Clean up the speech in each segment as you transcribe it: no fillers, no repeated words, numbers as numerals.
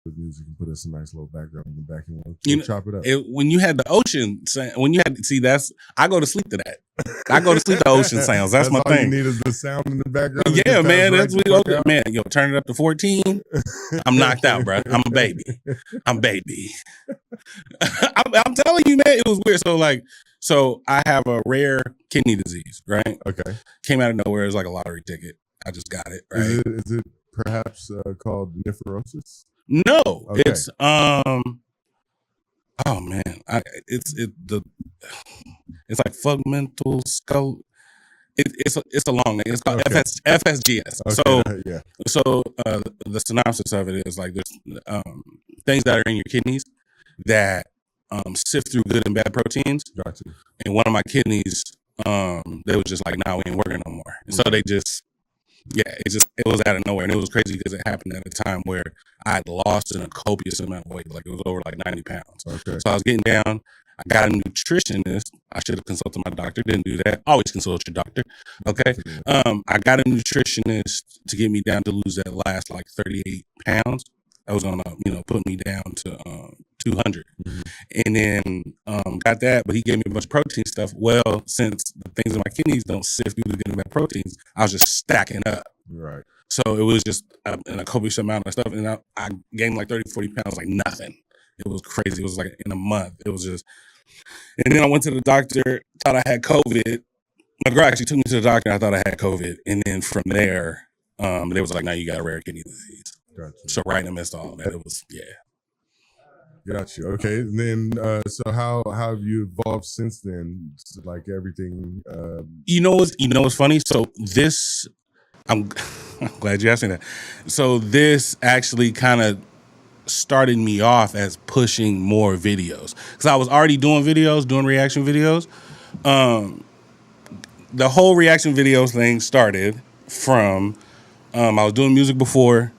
the music and put us a nice little background in the back and You chop it up. When you had the ocean, when you had to see I go to sleep to that. I go to sleep to ocean sounds. That's my all thing. You need is the sound in the background. Yeah, man. That's what we man. Yo, turn it up to 14. I'm knocked out, bro. I'm a baby. I'm telling you, man. It was weird. So I have a rare kidney disease, right? Okay. Came out of nowhere. It was like a lottery ticket. I just got it. Right. Is it perhaps called nephrosis? No, okay. It's oh man, it's like fundamental skull. It's a long name. It's called FSGS. Okay. So the synopsis of it is like there's things that are in your kidneys that sift through good and bad proteins. Gotcha. And one of my kidneys, they was just like, "Nah, we ain't working no more." And so they just. Yeah, it was out of nowhere, and it was crazy because it happened at a time where I had lost a copious amount of weight, like it was over like 90 pounds. Okay. So I was getting down. I got a nutritionist. I should have consulted my doctor. Didn't do that. Always consult your doctor. Okay. I got a nutritionist to get me down to lose that last like 38 pounds. I was gonna, put me down to 200, and then got that. But he gave me a bunch of protein stuff. Well, since the things in my kidneys don't sift through the good and bad proteins, I was just stacking up. Right. So it was just a copious amount of stuff, and I gained like 30, 40 pounds, like nothing. It was crazy. It was like in a month. It was just, and then I went to the doctor, thought I had COVID. My girl actually took me to the doctor. I thought I had COVID, and then from there, they was like, "No, you got a rare kidney disease." Gotcha. So right in the midst of all that, it was Gotcha. Okay. And then, so how have you evolved since then? Like everything. You know what's funny? So this, I'm glad you asked me that. So this actually kind of started me off as pushing more videos because I was already doing reaction videos. The whole reaction videos thing started from I was doing music before.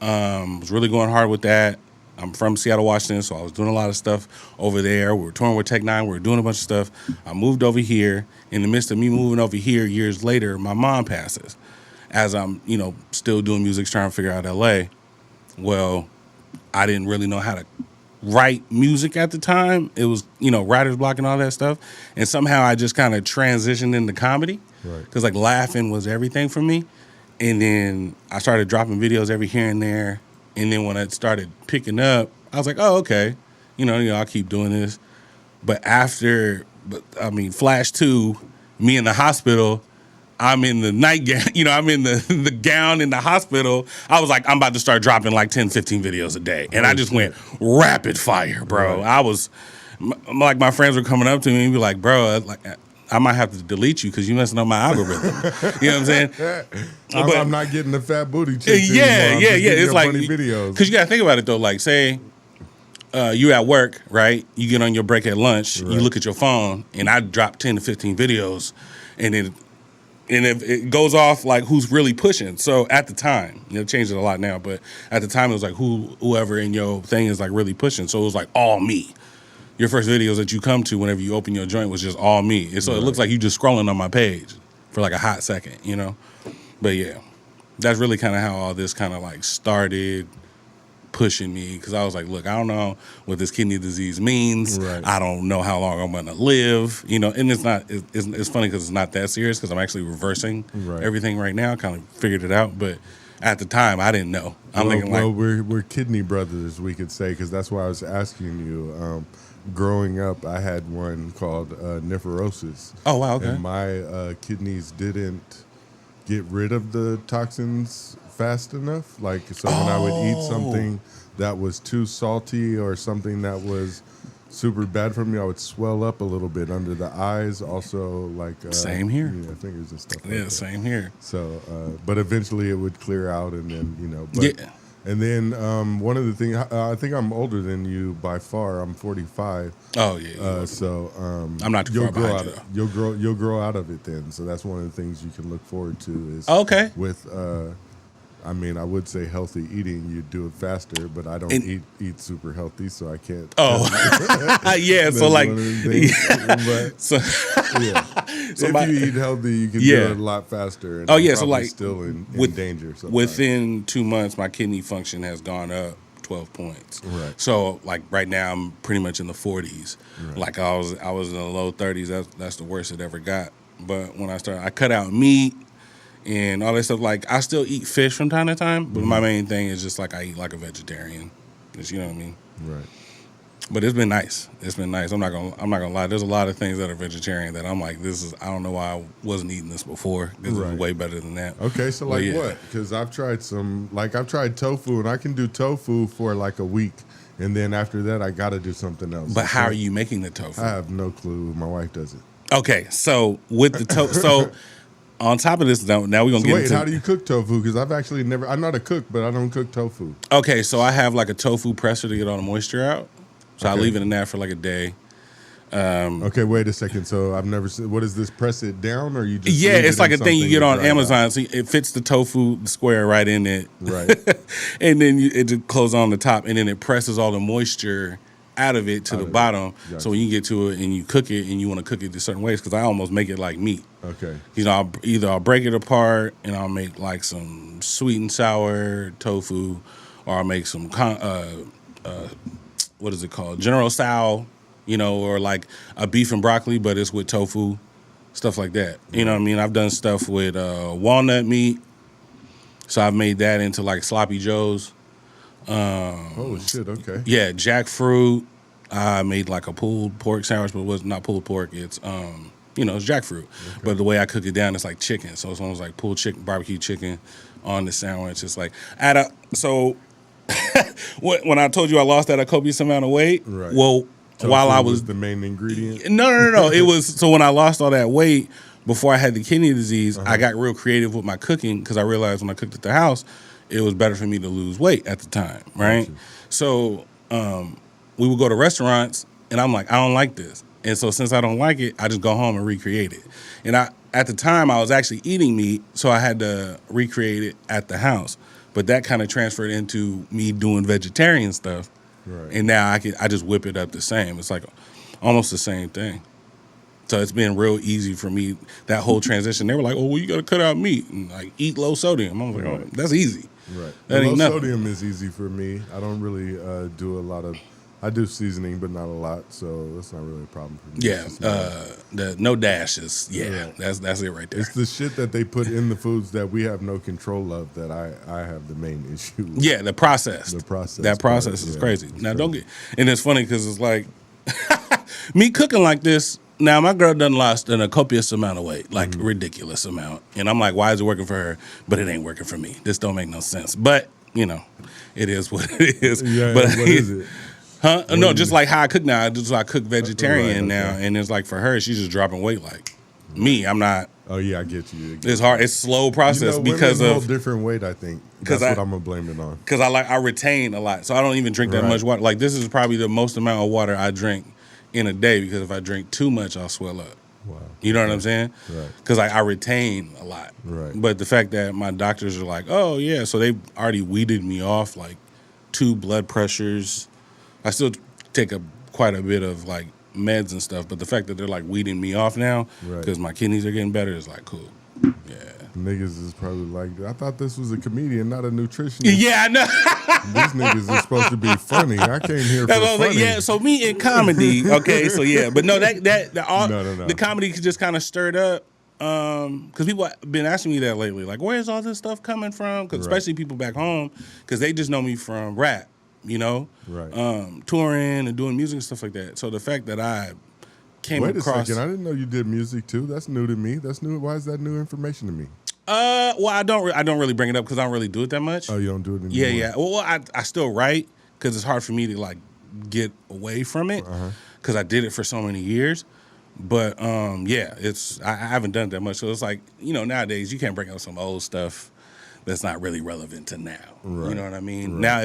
Was really going hard with that. I'm from Seattle, Washington, so I was doing a lot of stuff over there. We were touring with Tech Nine. We were doing a bunch of stuff. I moved over here. In the midst of me moving over here, years later, my mom passes. As I'm, still doing music, trying to figure out LA. Well, I didn't really know how to write music at the time. It was, writer's block and all that stuff. And somehow I just kind of transitioned into comedy. Right. Because like laughing was everything for me. And then I started dropping videos every here and there. And then when it started picking up, I was like, oh, okay. I'll keep doing this. But Flash 2, me in the hospital, I'm in the nightgown, I'm in the gown in the hospital. I was like, I'm about to start dropping like 10, 15 videos a day. And I just went rapid fire, bro. Right. I was, like my friends were coming up to me and be like, bro, I might have to delete you because you messing up my algorithm. You know what I'm saying? I'm not getting the fat booty chicks Yeah. It's like videos. Because you got to think about it though. Like, say you at work, right? You get on your break at lunch. Right. You look at your phone, and I drop 10 to 15 videos, and if it goes off like who's really pushing. So at the time, it changed it a lot now, but at the time it was like whoever in your thing is like really pushing. So it was like all me. Your first videos that you come to whenever you open your joint was just all me. And so It looks like you just scrolling on my page for like a hot second, But yeah, that's really kind of how all this kind of like started pushing me because I was like, look, I don't know what this kidney disease means. Right. I don't know how long I'm going to live, And it's funny because it's not that serious because I'm actually reversing everything right now. Kind of figured it out, but at the time I didn't know. We're kidney brothers, we could say, because that's why I was asking you. Growing up, I had one called nephrosis. Oh, wow, okay. And my kidneys didn't get rid of the toxins fast enough. Like, so when I would eat something that was too salty or something that was super bad for me, I would swell up a little bit under the eyes. Also, like same here. Fingers and stuff. Yeah, same here. So, but eventually it would clear out, and then But, yeah. And then one of the things, I think I'm older than you by far. I'm 45. Oh yeah. So I'm not too far behind you. You'll grow out of it then. So that's one of the things you can look forward to is with. I would say healthy eating, you do it faster, but I don't eat super healthy, so I can't. Oh, yeah. So like, so if you eat healthy, you can do it a lot faster. And so like still in danger. Sometimes. Within 2 months, my kidney function has gone up 12 points. Right. So like right now I'm pretty much in the 40s. Right. Like I was in the low 30s. That's the worst it ever got. But when I cut out meat and all that stuff. Like I still eat fish from time to time, but my main thing is just like I eat like a vegetarian. Just, you know what I mean? Right. But it's been nice. It's been nice. I'm not gonna lie. There's a lot of things that are vegetarian that I'm like, I don't know why I wasn't eating this before. This is way better than that. Okay, so like what? Because I've tried tofu, and I can do tofu for like a week, and then after that I got to do something else. But how are you making the tofu? I have no clue. My wife does it. Okay, so with the tofu, so on top of this, now we're gonna get into. How do you cook tofu? Because I've actually never. I'm not a cook, but I don't cook tofu. Okay, so I have like a tofu presser to get all the moisture out. So I leave it in there for like a day. Okay, wait a second. So I've never seen. What is this? Press it down, or you just? Yeah, it's like a thing you get on Amazon. So it fits the tofu square right in it. Right. And then it just closes on the top, and then it presses all the moisture out of it to the bottom. Gotcha. So when you get to it and you cook it, and you want to cook it a certain ways, because I almost make it like meat. Okay. You know, I'll break it apart and I'll make like some sweet and sour tofu, or I'll make some what is it called? General Tso, you know, or like a beef and broccoli, but it's with tofu, stuff like that. You know what I mean? I've done stuff with walnut meat, so I've made that into like sloppy joes. Oh shit! Okay. Yeah, jackfruit. I made like a pulled pork sandwich, but it was not pulled pork. It's it's jackfruit. Okay. But the way I cook it down, it's like chicken. So it's almost like pulled chicken, barbecue chicken on the sandwich. It's like when I told you I lost that a copious amount of weight, right. Well, tofu while I was the main ingredient. No. It was so when I lost all that weight before I had the kidney disease, I got real creative with my cooking because I realized when I cooked at the house, it was better for me to lose weight at the time, right? Gotcha. So we would go to restaurants, and I'm like, I don't like this, and so since I don't like it, I just go home and recreate it. And at the time I was actually eating meat, so I had to recreate it at the house. But that kind of transferred into me doing vegetarian stuff, right. And now I just whip it up the same. It's like almost the same thing. So it's been real easy for me, that whole transition. They were like, "Oh, well, you got to cut out meat and like eat low sodium." I was like, "Oh, that's easy." Right. That ain't low nothing. Sodium is easy for me. I don't really do a lot of. I do seasoning, but not a lot, so that's not really a problem for me. Yeah, the no dashes. Yeah, that's it right there. It's the shit that they put in the foods that we have no control of that I have the main issue with. Yeah, the process. That process is crazy. Now, don't get... And it's funny because it's like... me cooking like this, now my girl done lost a copious amount of weight, like ridiculous amount. And I'm like, why is it working for her? But it ain't working for me. This don't make no sense. But, you know, it is what it is. Yeah, but what is it? Huh? No, just like how I cook now. I cook vegetarian now, and it's like for her, she's just dropping weight. Like me, I'm not. Oh yeah, I get you. It's hard. It's slow process because of different weight. I think that's what I'm gonna blame it on. Because I retain a lot, so I don't even drink that much water. Like this is probably the most amount of water I drink in a day, because if I drink too much, I'll swell up. Wow. You know what I'm saying? Right. Because I retain a lot. Right. But the fact that my doctors are like, oh yeah, so they already weeded me off like 2 blood pressures. I still take quite a bit of like meds and stuff, but the fact that they're like weeding me off now because my kidneys are getting better is like cool. Yeah. Niggas is probably like, I thought this was a comedian, not a nutritionist. Yeah, I know. These niggas are supposed to be funny. I came here for funny. Like, yeah, so me in comedy, okay, so yeah, but no, the comedy just kind of stirred up. Because people have been asking me that lately, like, where's all this stuff coming from? Because especially people back home, because they just know me from rap. You know, touring and doing music and stuff like that. So the fact that I came across... Wait a second, I didn't know you did music too. That's new to me. That's new. Why is that new information to me? Well, I don't really bring it up because I don't really do it that much. Oh, you don't do it anymore? Yeah. Well, I still write because it's hard for me to like get away from it because I did it for so many years. But I haven't done it that much. So it's like, you know, nowadays you can't bring up some old stuff that's not really relevant to now. Right. You know what I mean? Right. Now,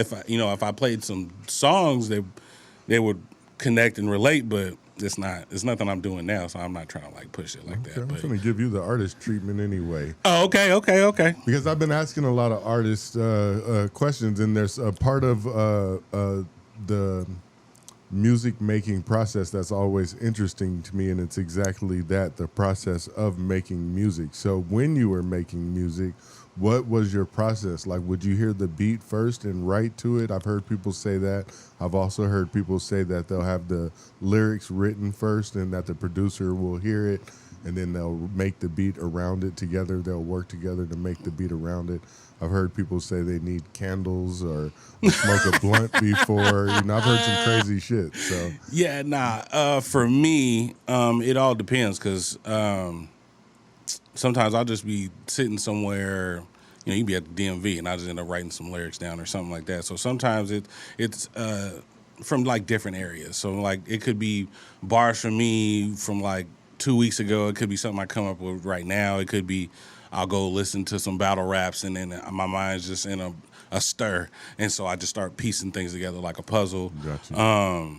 if I played some songs, they would connect and relate, but it's nothing I'm doing now, so I'm not trying to like push it like that. I'm going to give you the artist treatment anyway. Oh, okay. Because I've been asking a lot of artists questions, and there's a part of the music making process that's always interesting to me, and it's exactly that, the process of making music. So when you were making music, what was your process like? Would you hear the beat first and write to it? I've heard people say that. I've also heard people say that they'll have the lyrics written first and that the producer will hear it and then they'll make the beat around it together. They'll work together to make the beat around it. I've heard people say they need candles or smoke a blunt before. I've heard some crazy shit. So Yeah, nah. For me, it all depends because sometimes I'll just be sitting somewhere. You can be at the DMV and I just end up writing some lyrics down or something like that. So sometimes it's from like different areas. So like it could be bars from me from like 2 weeks ago. It could be something I come up with right now. It could be I'll go listen to some battle raps and then my mind's just in a stir. And so I just start piecing things together like a puzzle. Gotcha.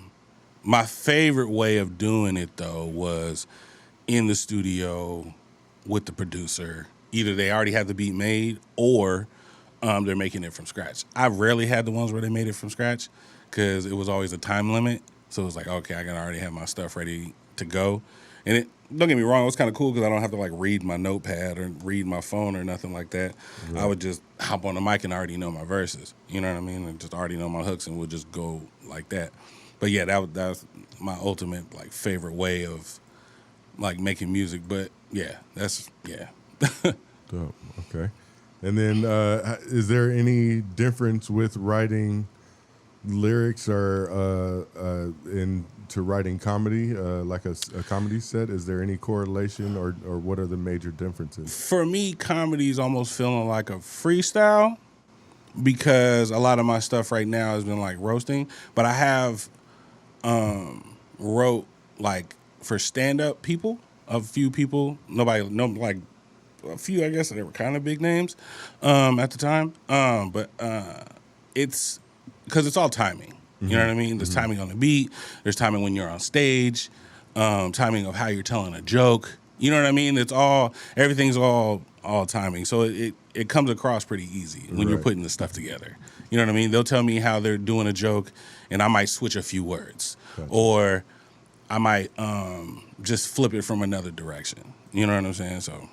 My favorite way of doing it, though, was in the studio with the producer. Either they already have the beat made or they're making it from scratch. I rarely had the ones where they made it from scratch because it was always a time limit. So it was like, okay, I can already have my stuff ready to go. And don't get me wrong, it was kind of cool because I don't have to like read my notepad or read my phone or nothing like that. Right. I would just hop on the mic and already know my verses. You know what I mean? And just already know my hooks and we'll just go like that. But yeah, that was my ultimate like favorite way of like making music. But yeah, Dope. Okay. And then is there any difference with writing lyrics or into writing comedy, like a comedy set? Is there any correlation or what are the major differences? For me, comedy is almost feeling like a freestyle because a lot of my stuff right now has been like roasting. But I have wrote like for stand-up people, a few people, like a few, I guess, they were kind of big names at the time. But it's because it's all timing. You know what I mean? There's timing on the beat. There's timing when you're on stage. Timing of how you're telling a joke. You know what I mean? Everything's all timing. So it comes across pretty easy when you're putting this stuff together. You know what I mean? They'll tell me how they're doing a joke, and I might switch a few words. Gotcha. Or I might just flip it from another direction. You know what I'm saying? So,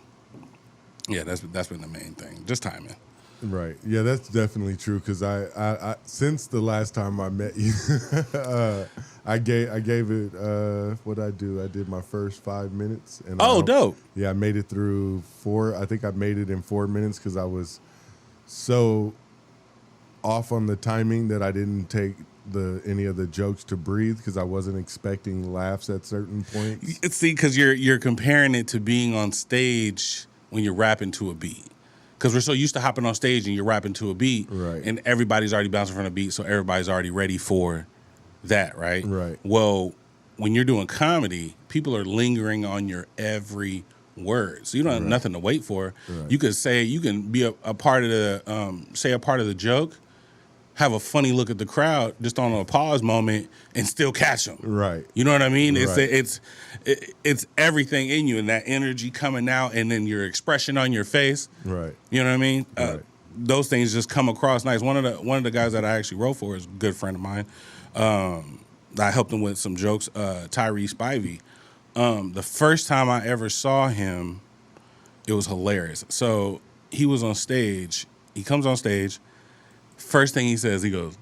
yeah, that's been the main thing. Just timing. Right. Yeah, that's definitely true. Because I since the last time I met you, I gave it what I do. I did my first 5 minutes. And dope. Yeah, I made it through 4. I think I made it in 4 minutes because I was so off on the timing that I didn't take any of the jokes to breathe because I wasn't expecting laughs at certain points. See, because you're comparing it to being on stage when you're rapping to a beat. Because we're so used to hopping on stage and you're rapping to a beat, right? And everybody's already bouncing from a beat, so everybody's already ready for that, right? Right. Well, when you're doing comedy, people are lingering on your every word, so you don't have nothing to wait for. Right. You can be a part of the say a part of the joke, have a funny look at the crowd just on a pause moment and still catch them. Right. You know what I mean? Right. It's everything in you and that energy coming out and then your expression on your face. Right. You know what I mean? Right. Those things just come across nice. One of the guys that I actually wrote for is a good friend of mine. I helped him with some jokes, Tyrese Spivey. The first time I ever saw him, it was hilarious. So he was on stage. He comes on stage. First thing he says, he goes,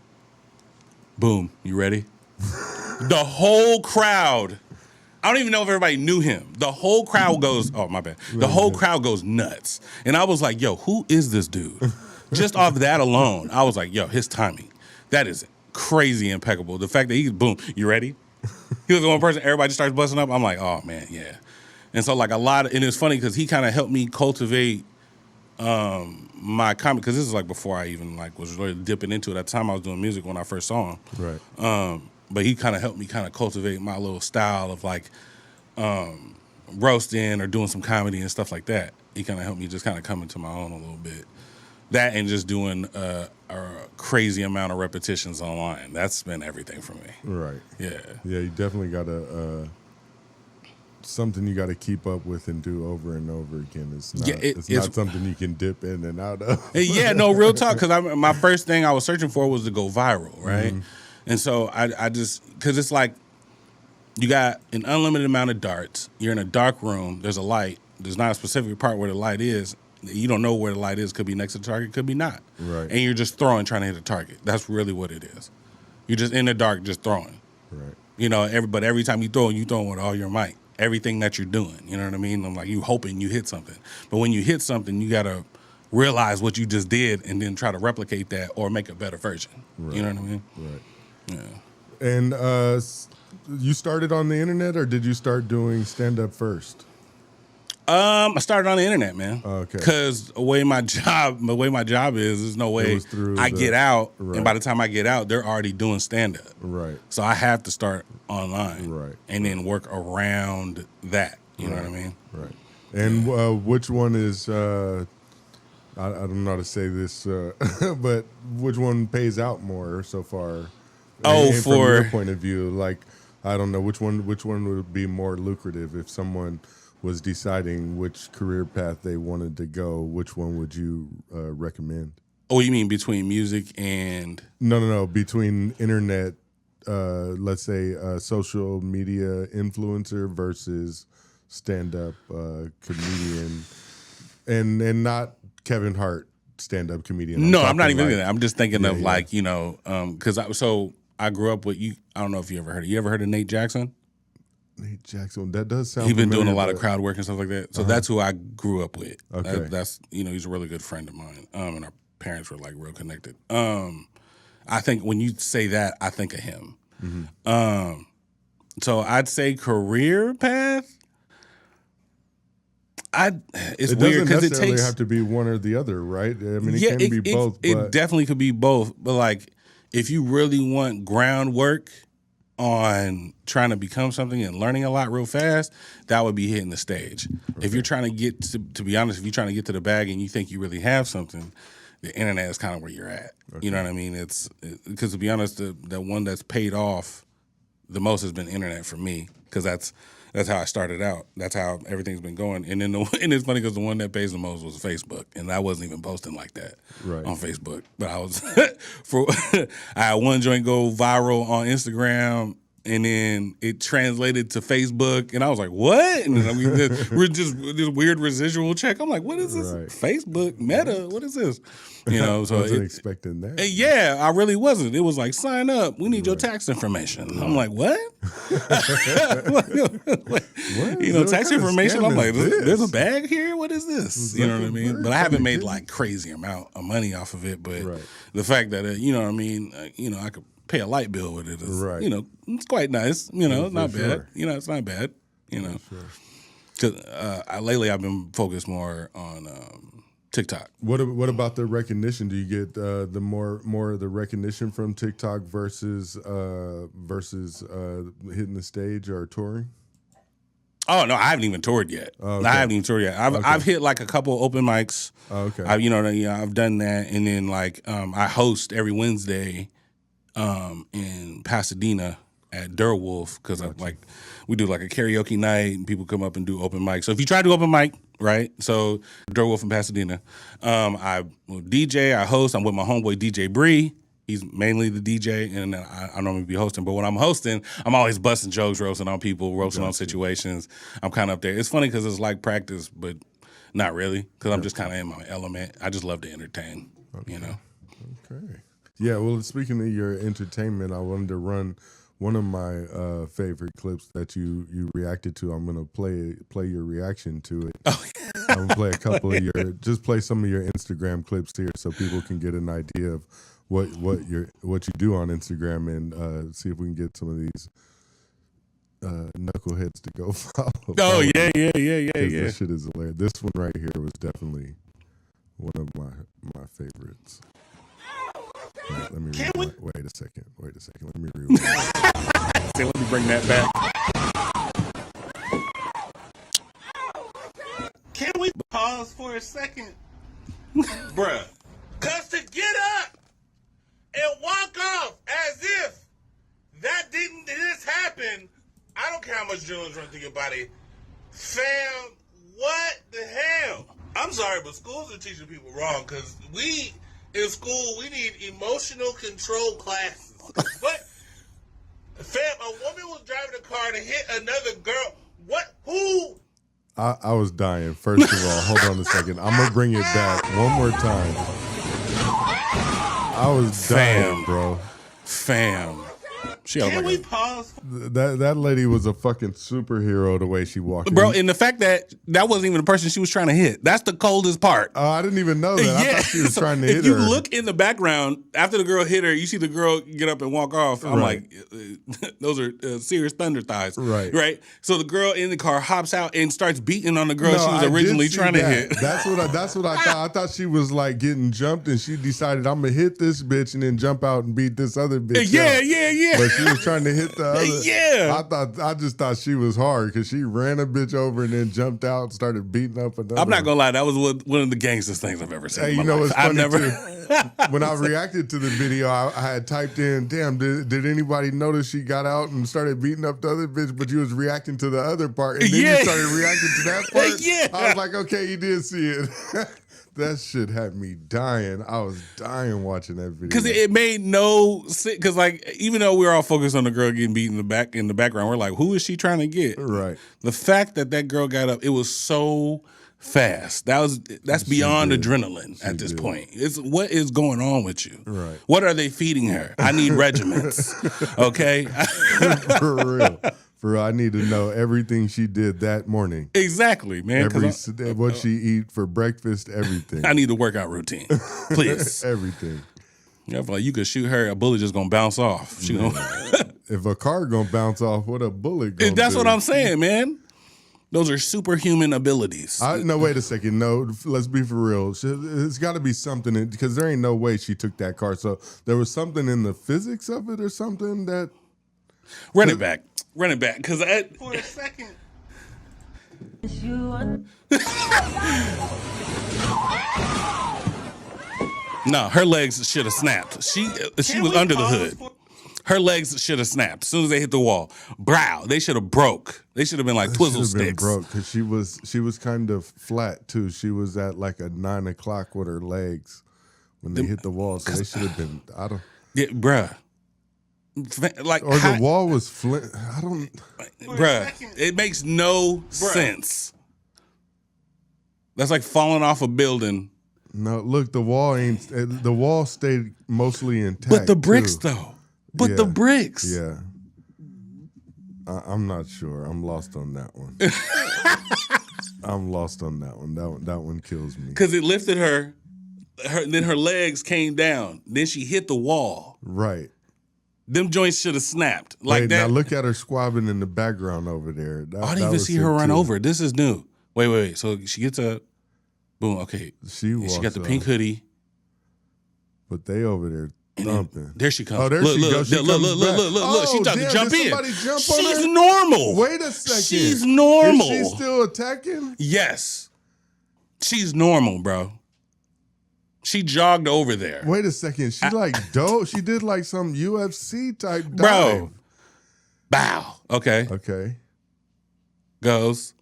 "Boom, you ready?" The whole crowd, I don't even know if everybody knew him. The whole crowd goes, oh, my bad. The whole crowd goes nuts. And I was like, yo, who is this dude? Just off that alone, I was like, yo, his timing, that is crazy impeccable. The fact that he, boom, you ready? He was the one person, everybody just starts busting up. I'm like, oh, man, yeah. And so like and it's funny because he kind of helped me cultivate my comedy, because this is like before I even like was really dipping into it. At the time I was doing music when I first saw him. Right. But he kind of helped me kind of cultivate my little style of like roasting or doing some comedy and stuff like that. He kind of helped me just kind of come into my own a little bit. That and just doing a crazy amount of repetitions online. That's been everything for me. Right. Yeah. Yeah, you definitely got to something you got to keep up with and do over and over again. It's not something you can dip in and out of. Yeah, no, real talk. Because my first thing I was searching for was to go viral, right? Mm-hmm. And so I just, because it's like you got an unlimited amount of darts. You're in a dark room. There's a light. There's not a specific part where the light is. You don't know where the light is. Could be next to the target. Could be not. Right. And you're just throwing, trying to hit a target. That's really what it is. You're just in the dark, just throwing. Right. You know, but every time you throw with all your might. Everything that you're doing. You know what I mean? I'm like, you hoping you hit something. But when you hit something, you got to realize what you just did and then try to replicate that or make a better version. Right. You know what I mean? Right. Yeah. And you started on the internet, or did you start doing stand-up first? I started on the internet, man. Okay. Because the way my job is, there's no way get out, right. and by the time I get out, they're already doing stand-up. Right. So I have to start online. Right. And then work around that. You know what I mean? Right. And which one is, I don't know how to say this, but which one pays out more so far? And from your point of view, like, I don't know, which one would be more lucrative if someone was deciding which career path they wanted to go? Which one would you recommend? Oh, you mean between music and... No. Between internet, let's say social media influencer versus stand-up comedian, and not Kevin Hart stand-up comedian. I'm not even thinking that. I'm just thinking of like, you know, because I grew up with you. I don't know if you ever heard of. You ever heard of Nate Jackson? Nate Jackson. That does sound. He's been familiar, doing a lot of crowd work and stuff like that. So that's who I grew up with. Okay. That's he's a really good friend of mine. And our parents were like real connected. I think when you say that, I think of him. Mm-hmm. So I'd say career path. It's weird because it takes have to be one or the other, right? I mean, it can be both. It definitely could be both. But like, if you really want groundwork on trying to become something and learning a lot real fast, that would be hitting the stage. Okay. If you're trying to get to be honest, if you're trying to get to the bag and you think you really have something, the internet is kind of where you're at. Okay. You know what I mean? It's because to be honest, the one that's paid off the most has been internet for me, because that's how I started out. That's how everything's been going. And then and it's funny because the one that pays the most was Facebook, and I wasn't even posting like that on Facebook. But I was I had one joint go viral on Instagram, and then it translated to Facebook, and I was like, "What?" And I mean, we're just this weird residual check. I'm like, "What is this? Right. Facebook, Meta? What is this?" You know, so I wasn't expecting that. Yeah, I really wasn't. It was like, sign up. We need your tax information. Right. I'm like, what? You know, tax information. I'm like, there's a bag here. What is this? You know what I mean? But I haven't made like crazy amount of money off of it. But the fact that you know what I mean, I could pay a light bill with it. Is, you know, it's quite nice. You know, not bad. You know, it's not bad. You know, because lately I've been focused more on TikTok. What about the recognition? Do you get the more of the recognition from TikTok versus hitting the stage or touring? Oh no, I haven't even toured yet. Okay. I haven't even toured yet. I've hit like a couple open mics. Okay. I've done that, and then like I host every Wednesday in Pasadena at Durwolf, because we do like a karaoke night and people come up and do open mic. So if you try to do open mic, right? So Durwolf in Pasadena, I DJ, I host. I'm with my homeboy DJ Bree. He's mainly the DJ, and I normally be hosting. But when I'm hosting, I'm always busting jokes, roasting on people, roasting on situations. I'm kind of up there. It's funny because it's like practice, but not really, because I'm just kind of in my element. I just love to entertain, you know? Okay. Yeah, well, speaking of your entertainment, I wanted to run one of my favorite clips that you reacted to. I'm gonna play your reaction to it. Oh, I'm gonna play a couple of play some of your Instagram clips here so people can get an idea of what you do on Instagram, and see if we can get some of these knuckleheads to go follow. Oh yeah. This shit is hilarious. This one right here was definitely one of my favorites. Right, let me wait a second. Let me rewind. Let me bring that back. Can we pause for a second? Bruh. Cause to get up and walk off as if that didn't just happen, I don't care how much adrenaline's running through your body. Fam, what the hell? I'm sorry, but schools are teaching people wrong, because in school, we need emotional control classes. What? car to hit another girl. What? Who? I was dying. First of all, hold on a second. I'm gonna bring it back one more time. I was dying, bro. Fam. Can we pause? That lady was a fucking superhero the way she walked. Bro, and the fact that wasn't even the person she was trying to hit. That's the coldest part. Oh, I didn't even know that. Yeah. I thought she was trying to if hit you her. look in the background, after the girl hit her, you see the girl get up and walk off. I'm Right. like, those are serious thunder thighs. Right. Right? So the girl in the car hops out and starts beating on the girl No, she was I did originally see trying to that. hit. That's what I thought. I thought she was like getting jumped and she decided I'm gonna hit this bitch and then jump out and beat this other bitch. Yeah. But she was trying to hit the other. Yeah. I just thought she was hard because she ran a bitch over and then jumped out and started beating up another. I'm not gonna lie, that was one of the gangstest things I've ever seen. Hey, in you my know life. what's funny too? When I reacted to the video, I had typed in, "Damn, did anybody notice she got out and started beating up the other bitch?" But you was reacting to the other part, and then Yeah. you started reacting to that part. Yeah. I was like, "Okay, you did see it." That shit had me dying. I was dying watching that video Because it made no sense. Because like, even though we were all focused on the girl getting beat in the background, we're like, who is she trying to get? Right. The fact that girl got up, it was so fast. That's beyond adrenaline at this point. It's what is going on with you? Right. What are they feeding her? I need regiments. Okay. For real. For real, I need to know everything she did that morning. Exactly, man. What she eat for breakfast, everything. I need a workout routine, please. Everything. I feel like you could shoot her, a bullet just gonna bounce off. She gonna If a car gonna bounce off, what a bullet gonna That's do? what I'm saying, man. Those are superhuman abilities. No, wait a second. No, let's be for real. It's got to be something because there ain't no way she took that car. So there was something in the physics of it or something that. Run it back, because For a second. No, her legs should have snapped. She was under the hood. Her legs should have snapped as soon as they hit the wall. Brow, they should have broke. They should have been like twizzle sticks. Broke because she was kind of flat too. She was at like a 9 o'clock with her legs when they hit the wall. So they should have been. I don't. Yeah, bruh. Like or the wall was flint. I don't. Bruh, it makes no sense. That's like falling off a building. No, look, the wall ain't. The wall stayed mostly intact. But the bricks, too. though. But the bricks. Yeah. I'm not sure. I'm lost on that one. I'm lost on that one. That one kills me. Because it lifted her, then her legs came down. Then she hit the wall. Right. Them joints should have snapped. Like Wait, that. now look at her squabbing in the background over there. I didn't even see her run over. This is new. Wait. So she gets up. Boom. Okay. She got the pink hoodie. But they over there thumping. There she comes. Oh, there she goes. Look. She tried to jump in. Jump She's normal. Wait a second. She's normal. Is she still attacking? Yes. She's normal, bro. She jogged over there. Wait a second. She she did like some UFC type dive. Bro. Bow. Okay. Okay, Goes.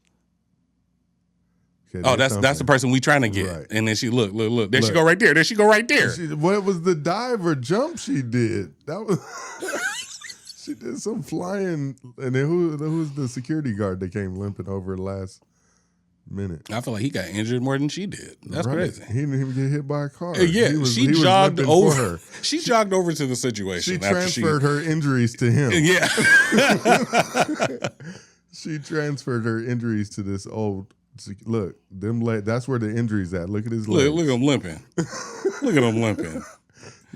Oh, that's the person we trying to get. Right. And then she look. There she go right there. What was the dive or jump she did? That was she did some flying. And then who's the security guard that came limping over last minute? I feel like he got injured more than she did. That's crazy. He didn't even get hit by a car. Yeah, she jogged over. She jogged over to the situation. She transferred her injuries to him. Yeah. She transferred her injuries to this old. Look, that's where the injury's at. Look at his legs. Look at him limping. Look at him limping.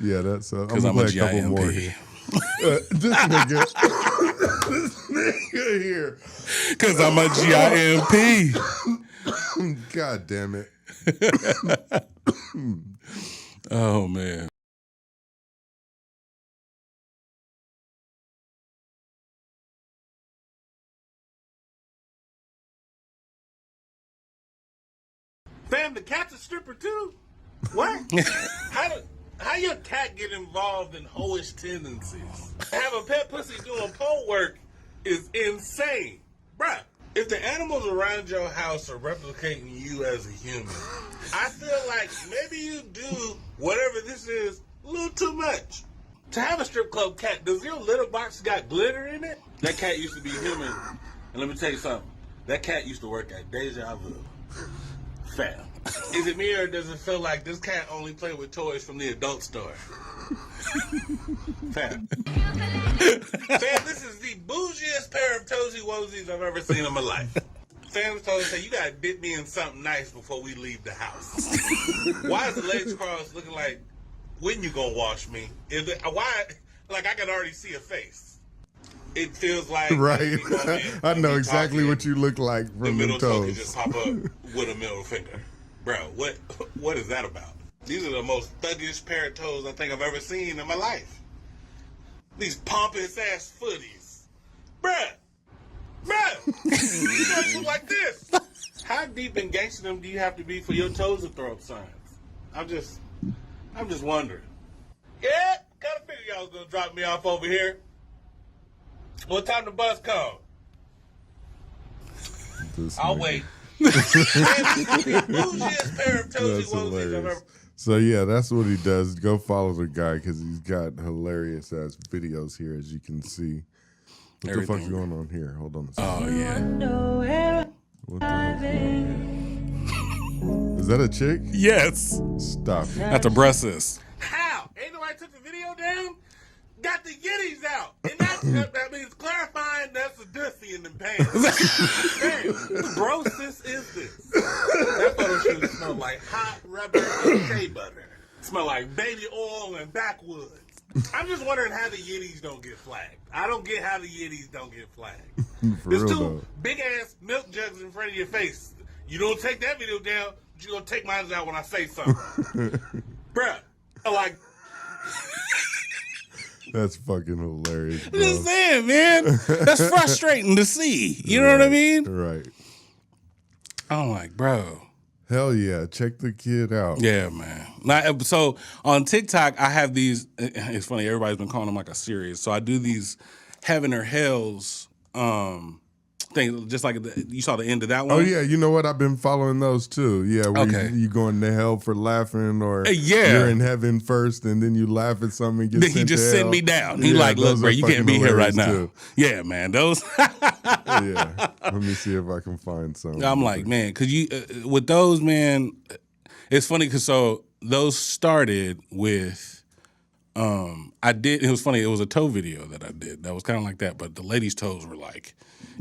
Yeah, that's. Because I'm a gonna play a couple more. GIMP. This nigga here. Because I'm a GIMP. God damn it. Oh, man. Fam, the cat's a stripper too? What? How your cat get involved in hoish tendencies? Have a pet pussy doing pole work is insane. Bruh, if the animals around your house are replicating you as a human, I feel like maybe you do whatever this is a little too much. To have a strip club cat, does your litter box got glitter in it? That cat used to be human. And let me tell you something. That cat used to work at Deja Vu. Fam. Is it me or does it feel like this cat only play with toys from the adult store? Fam. Fam, this is the bougiest pair of toesy woesies I've ever seen in my life. Fam told us, you gotta dip me in something nice before we leave the house. Why is the legs crossed looking like, when you gonna wash me? Is it, why? Like I can already see a face. It feels like right. I know exactly what you look like from the middle the toe can toes. just pop up with a middle finger, bro. What is that about? These are the most thuggish pair of toes I think I've ever seen in my life. These pompous ass footies, bruh. These toes look like this. How deep in gangsterdom do you have to be for your toes to throw up signs? I'm just wondering. Yeah, kind of figured y'all was gonna drop me off over here. What time the bus come? I'll wait. Bougiest pair of toesy That's woesies I've hilarious. ever. So yeah, that's what he does. Go follow the guy because he's got hilarious ass videos here, as you can see. What the fuck's going on here? Hold on a second. Oh yeah. What the hell's going on here? Is that a chick? Yes. Stop it. That's a breast. How? Ain't nobody took the video down? Got the yitties out. And that means clarifying that's a dussy in them pants. Damn, what grossness is this? That photo shoot smelled like hot rubber and shea butter. Smell like baby oil and backwoods. I'm just wondering how the yitties don't get flagged. I don't get how the yitties don't get flagged. For There's real, two though. big ass milk jugs in front of your face. You don't take that video down, but you're gonna take mine out when I say something. Bruh, like. That's fucking hilarious, I'm bro. just saying, man. That's frustrating to see. You know what I mean? Right. I'm like, bro. Hell yeah. Check the kid out. Yeah, man. Now, so on TikTok, I have these. It's funny. Everybody's been calling them like a series. So I do these heaven or hell's things. Just like you saw the end of that one. Oh yeah, you know what? I've been following those too. Yeah, where Okay. you going to hell for laughing, or Yeah. you're in heaven first, and then you laugh at something and get Then sent he just to sent hell. me down. He Yeah, like, look, those bro, are you can't fucking be here right hilarious, now. too. Yeah, man. Those. Yeah, let me see if I can find some. I'm like, man, because you with those, man, it's funny because so those started with. It was funny. It was a toe video that I did that was kind of like that, but the lady's toes were like,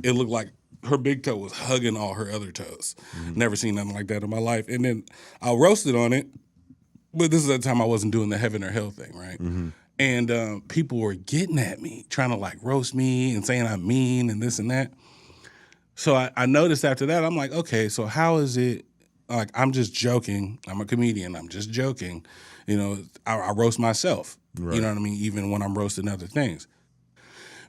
it looked like her big toe was hugging all her other toes. Never seen nothing like that in my life. And then I roasted on it, but this is the time I wasn't doing the heaven or hell thing, right? And people were getting at me, trying to like roast me and saying I'm mean and this and that. So I noticed after that, I'm like, okay, so how is it, like, I'm just joking. I'm a comedian. I'm just joking. You know, I roast myself. Right. You know what I mean? Even when I'm roasting other things.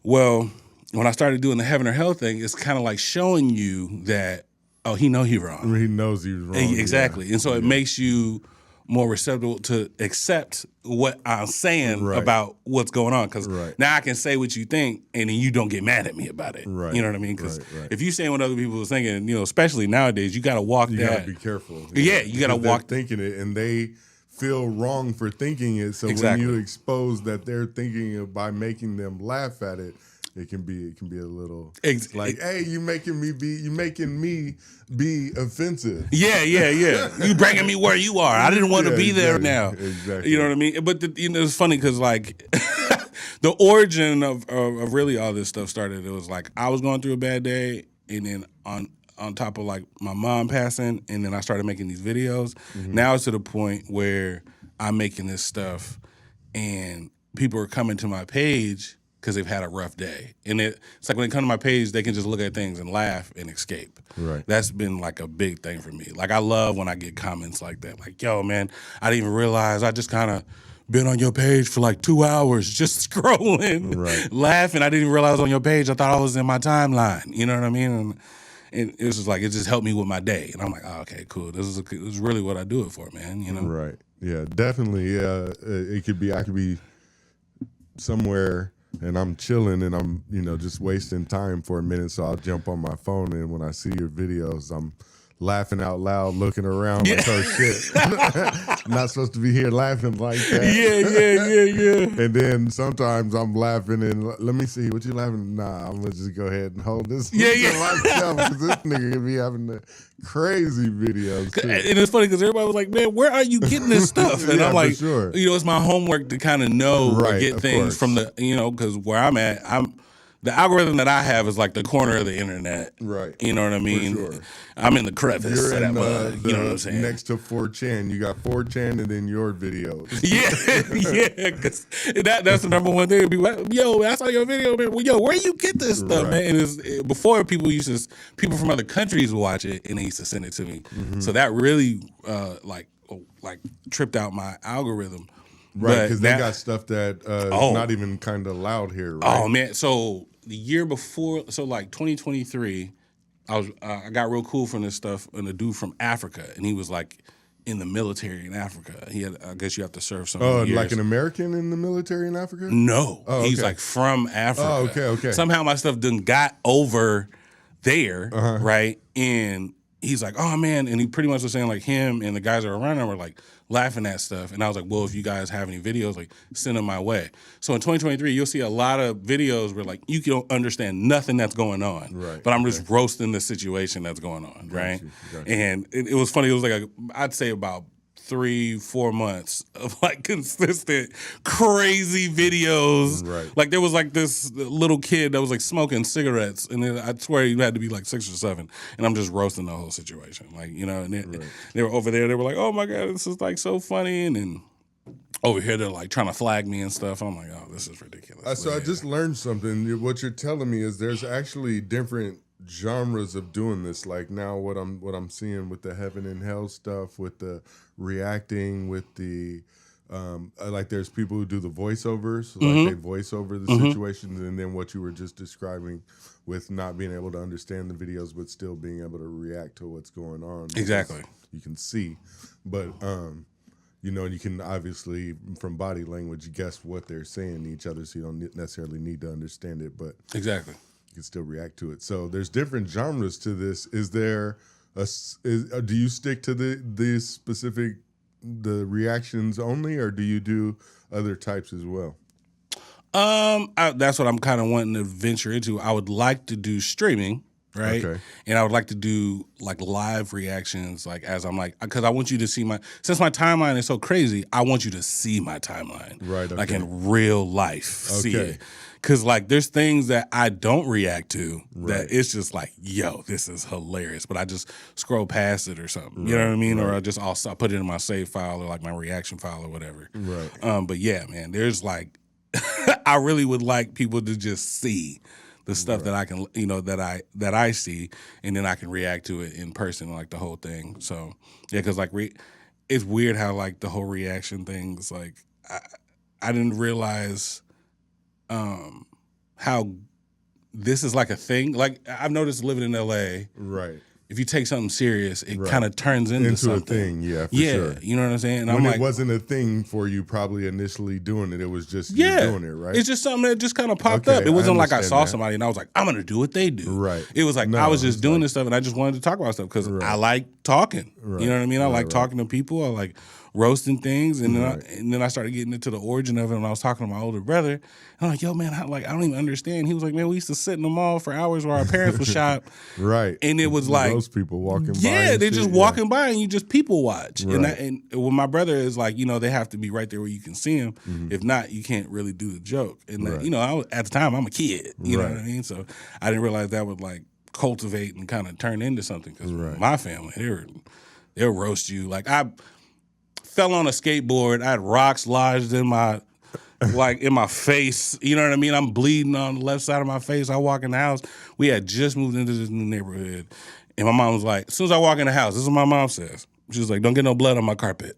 Well, when I started doing the heaven or hell thing, it's kind of like showing you that, oh, he know he wrong. He knows he was wrong. Exactly. Yeah. And so it makes you more receptive to accept what I'm saying Right. about what's going on. Because Right. now I can say what you think, and then you don't get mad at me about it. Right. You know what I mean? Because Right. if you saying what other people are thinking, you know, especially nowadays, you got to walk You that. gotta be careful. Yeah, you gotta Because they're walk- thinking it, and they feel wrong for thinking it. So Exactly. when you expose that they're thinking it by making them laugh at it, it can be a little like, hey, you making me be offensive. Yeah. You bringing me where you are. I didn't want to Yeah, be there exactly, now. exactly. You know what I mean? But it's funny because like the origin of really all this stuff started. It was like I was going through a bad day, and then on top of like my mom passing, and then I started making these videos. Now it's to the point where I'm making this stuff, and people are coming to my page because they've had a rough day. And it's like when they come to my page, they can just look at things and laugh and escape. Right. That's been like a big thing for me. Like I love when I get comments like that. Like, yo, man, I didn't even realize I just kind of been on your page for like 2 hours just scrolling, Right. laughing. I didn't realize on your page. I thought I was in my timeline. You know what I mean? And it was just like, it just helped me with my day. And I'm like, oh, okay, cool. This is really what I do it for, man. You know? Right. Yeah, definitely. Yeah, it could be. I could be somewhere and I'm chilling and I'm, just wasting time for a minute. So I'll jump on my phone, and when I see your videos, I'm laughing out loud, looking around like, oh shit, not supposed to be here laughing like that. Yeah. And then sometimes I'm laughing and let me see, what you laughing? Nah, I'm gonna just go ahead and hold this to myself because this nigga could be having the crazy videos too. And it's funny because everybody was like, man, where are you getting this stuff? And I'm like, sure. It's my homework to kind of know or get things from the, because where I'm at, the algorithm that I have is like the corner of the internet. Right. You know what I mean? Sure. I'm in the crevice You're of that in bug. You know what I'm saying? Next to 4chan. You got 4chan and then your videos. Yeah. Because that's the number one thing. People like, yo, I saw your video, man. Well, yo, where you get this stuff, man? And before people from other countries would watch it and they used to send it to me. Mm-hmm. So that really like tripped out my algorithm. Right, because they got stuff that is not even kind of loud here, right? Oh, man. So the year before, so like 2023, I got real cool from this stuff, and a dude from Africa, and he was like in the military in Africa. He had, I guess you have to serve some years. Like an American in the military in Africa? No. He's like from Africa. Oh, okay. Somehow my stuff done got over there, right? And he's like, oh, man. And he pretty much was saying like him and the guys that were around him were like laughing at stuff. And I was like, well, if you guys have any videos, like send them my way. So in 2023, you'll see a lot of videos where like you don't understand nothing that's going on. Right. But I'm just roasting the situation that's going on, right? Gotcha. And it was funny. It was like, I'd say about 3-4 months of like consistent crazy videos. Right. Like there was like this little kid that was like smoking cigarettes, and then I swear you had to be like 6 or 7, and I'm just roasting the whole situation. Like, and they were over there, they were like, oh my God, this is like so funny, and then over here they're like trying to flag me and stuff. I'm like, oh, this is ridiculous. So I just learned something. What you're telling me is there's actually different genres of doing this. Like now what I'm seeing with the heaven and hell stuff, with the reacting, with the like there's people who do the voiceovers, like they voice over the situations, and then what you were just describing with not being able to understand the videos but still being able to react to what's going on. Exactly. You can see, but you can obviously from body language guess what they're saying to each other, so you don't necessarily need to understand it, but exactly. You can still react to it. So there's different genres to this. Is there do you stick to the specific reactions only, or do you do other types as well? That's what I'm kind of wanting to venture into. I would like to do streaming, right? Okay. And I would like to do like live reactions, like as I'm like, because I want you to see since my timeline is so crazy, I want you to see my timeline, right? Okay. Like in real life, see it. Because like there's things that I don't react to that it's just like, yo, this is hilarious, but I just scroll past it or something. You know what I mean? Or I'll put it in my save file or like my reaction file or whatever. Right. But yeah, man, there's like, I really would like people to just see the stuff that I can, that I see, and then I can react to it in person, like the whole thing. So yeah, because like it's weird how like the whole reaction things, like I didn't realize how this is like a thing. Like I've noticed living in LA, right? If you take something serious, it kind of turns into something. A thing, yeah, for sure. You know what I'm saying? And when it wasn't a thing for you, probably initially doing it, it was just you doing it, right? It's just something that just kind of popped up. It wasn't like I saw somebody and I was like, I'm gonna do what they do. Right. It was like I was just doing this stuff and I just wanted to talk about stuff because I like talking. Right. You know what I mean? I like talking to people. I like roasting things, and then I started getting into the origin of it. And I was talking to my older brother, and I'm like, "Yo, man, I don't even understand." He was like, "Man, we used to sit in the mall for hours while our parents would shop, right?" And it was like those people walking by. Yeah, they're just walking by, and you just people watch. Right. And when my brother is like, they have to be right there where you can see them. If not, you can't really do the joke. And at the time, I'm a kid. You know what I mean? So I didn't realize that would like cultivate and kind of turn into something because my family, they'll roast you. Like I fell on a skateboard. I had rocks lodged in my face. You know what I mean? I'm bleeding on the left side of my face. I walk in the house. We had just moved into this new neighborhood. And my mom was like, as soon as I walk in the house, this is what my mom says. She was like, don't get no blood on my carpet.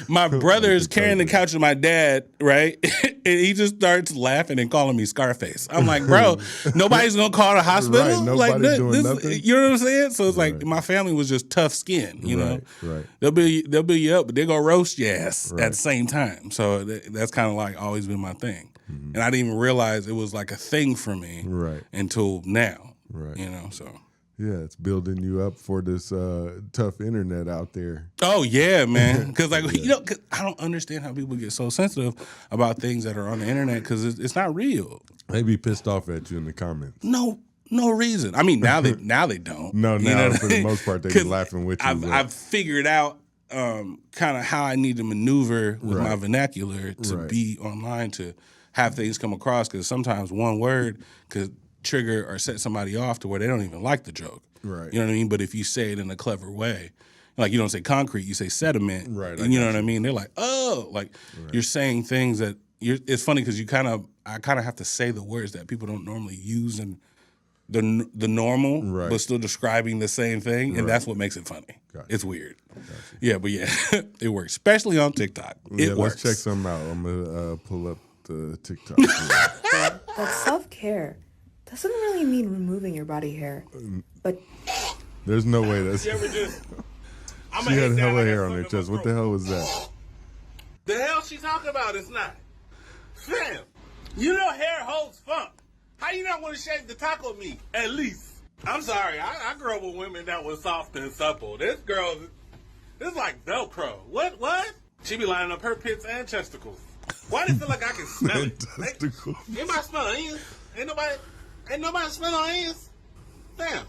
My brother is carrying the couch with my dad, right? And he just starts laughing and calling me Scarface. I'm like, bro, nobody's gonna call the hospital. Right, nobody's doing nothing. You know what I'm saying? So it's like my family was just tough skin. You know, right. They'll build you up, but they're gonna roast your ass at the same time. So that's kind of like always been my thing. Mm-hmm. And I didn't even realize it was like a thing for me until now. Right. So. Yeah, it's building you up for this tough internet out there. Oh yeah, man. Because cause I don't understand how people get so sensitive about things that are on the internet because it's not real. They be pissed off at you in the comments. No reason. I mean, now they don't. No, You know what for I the mean? most part, they be laughing with you. I've figured out kind of how I need to maneuver with my vernacular to be online to have things come across because sometimes one word could trigger or set somebody off to where they don't even like the joke. Right. You know what I mean? But if you say it in a clever way, like you don't say concrete, you say sediment. Right. And you know what I mean? They're like, oh, like you're saying things that it's funny because I kind of have to say the words that people don't normally use in the normal, but still describing the same thing, and that's what makes it funny. Gotcha. It's weird. Gotcha. Yeah, but yeah, it works, especially on TikTok. It works. Let's check something out. I'm gonna pull up the TikTok. That self-care doesn't really mean removing your body hair, but there's no way that's. You ever just? She had hella hair on her chest. What the hell was that? The hell she talking about is not. Fam, you know hair holds funk. How you not want to shave the taco meat? At least. I'm sorry. I grew up with women that was soft and supple. This girl, this is like Velcro. What? She be lining up her pits and testicles. Why do you feel like I can smell it? Testicles. Anybody smell onions? Ain't nobody smell onions? Damn.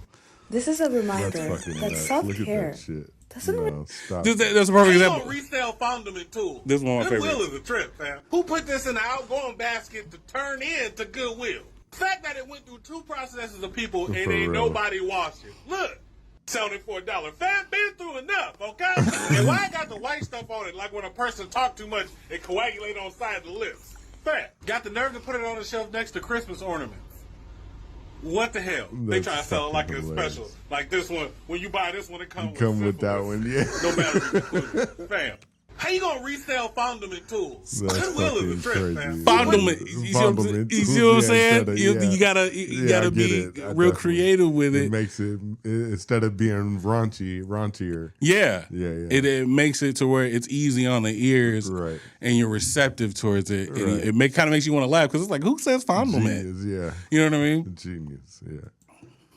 this is a reminder That's fucking that nuts. self-care Look at that shit. doesn't No, stop. That's a perfect How you example. gonna resell fondament tools? This one of my Goodwill favorites. is a trip, fam. Who put this in the outgoing basket to turn into Goodwill? The fact that it went through 2 processes of people and For ain't real. nobody washing. Look, selling for $1. Fam, been through enough, okay? And why I got the white stuff on it, like when a person talk too much, it coagulate on the side of the lips. Fam, got the nerve to put it on the shelf next to Christmas ornaments. What the hell? They That's try to sell it like fucking it's hilarious. special. Like this one, when you buy this one, it comes with that one, yeah. No batteries included. Fam. How you gonna resell fondament tools? That's Goodwill is a trip, fucking man. crazy. Fondament. You see what I'm saying? You gotta I be get it. I real definitely- creative with It it. makes it instead of being raunchier. Yeah. Yeah. It makes it to where it's easy on the ears, Right. and you're receptive towards it. And Right. it kind of makes you want to laugh because it's like, who says fondlement? Genius, yeah. You know what I mean? Genius, yeah.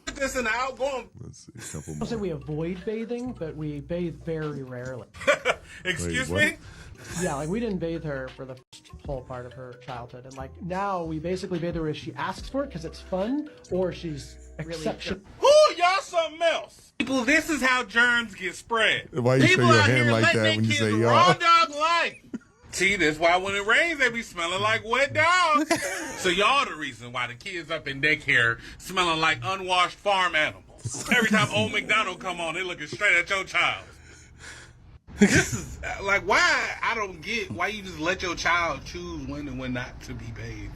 Put this in the outgoing. Let's see, a couple I'll more. say we avoid bathing, but we bathe very rarely. Excuse Wait, me? Yeah, like we didn't bathe her for the first whole part of her childhood, and like now we basically bathe her if she asks for it because it's fun, or she's exception. Ooh, y'all something else. People, this is how germs get spread. Why you show People your out hand here like letting that their when you kids say raw y'all? dog life. See, that's why when it rains, they be smelling like wet dogs. So y'all the reason why the kids up in daycare smelling like unwashed farm animals. Every time Old McDonald come on, they looking straight at your child. This is like why I don't get why you just let your child choose when and when not to be bathed.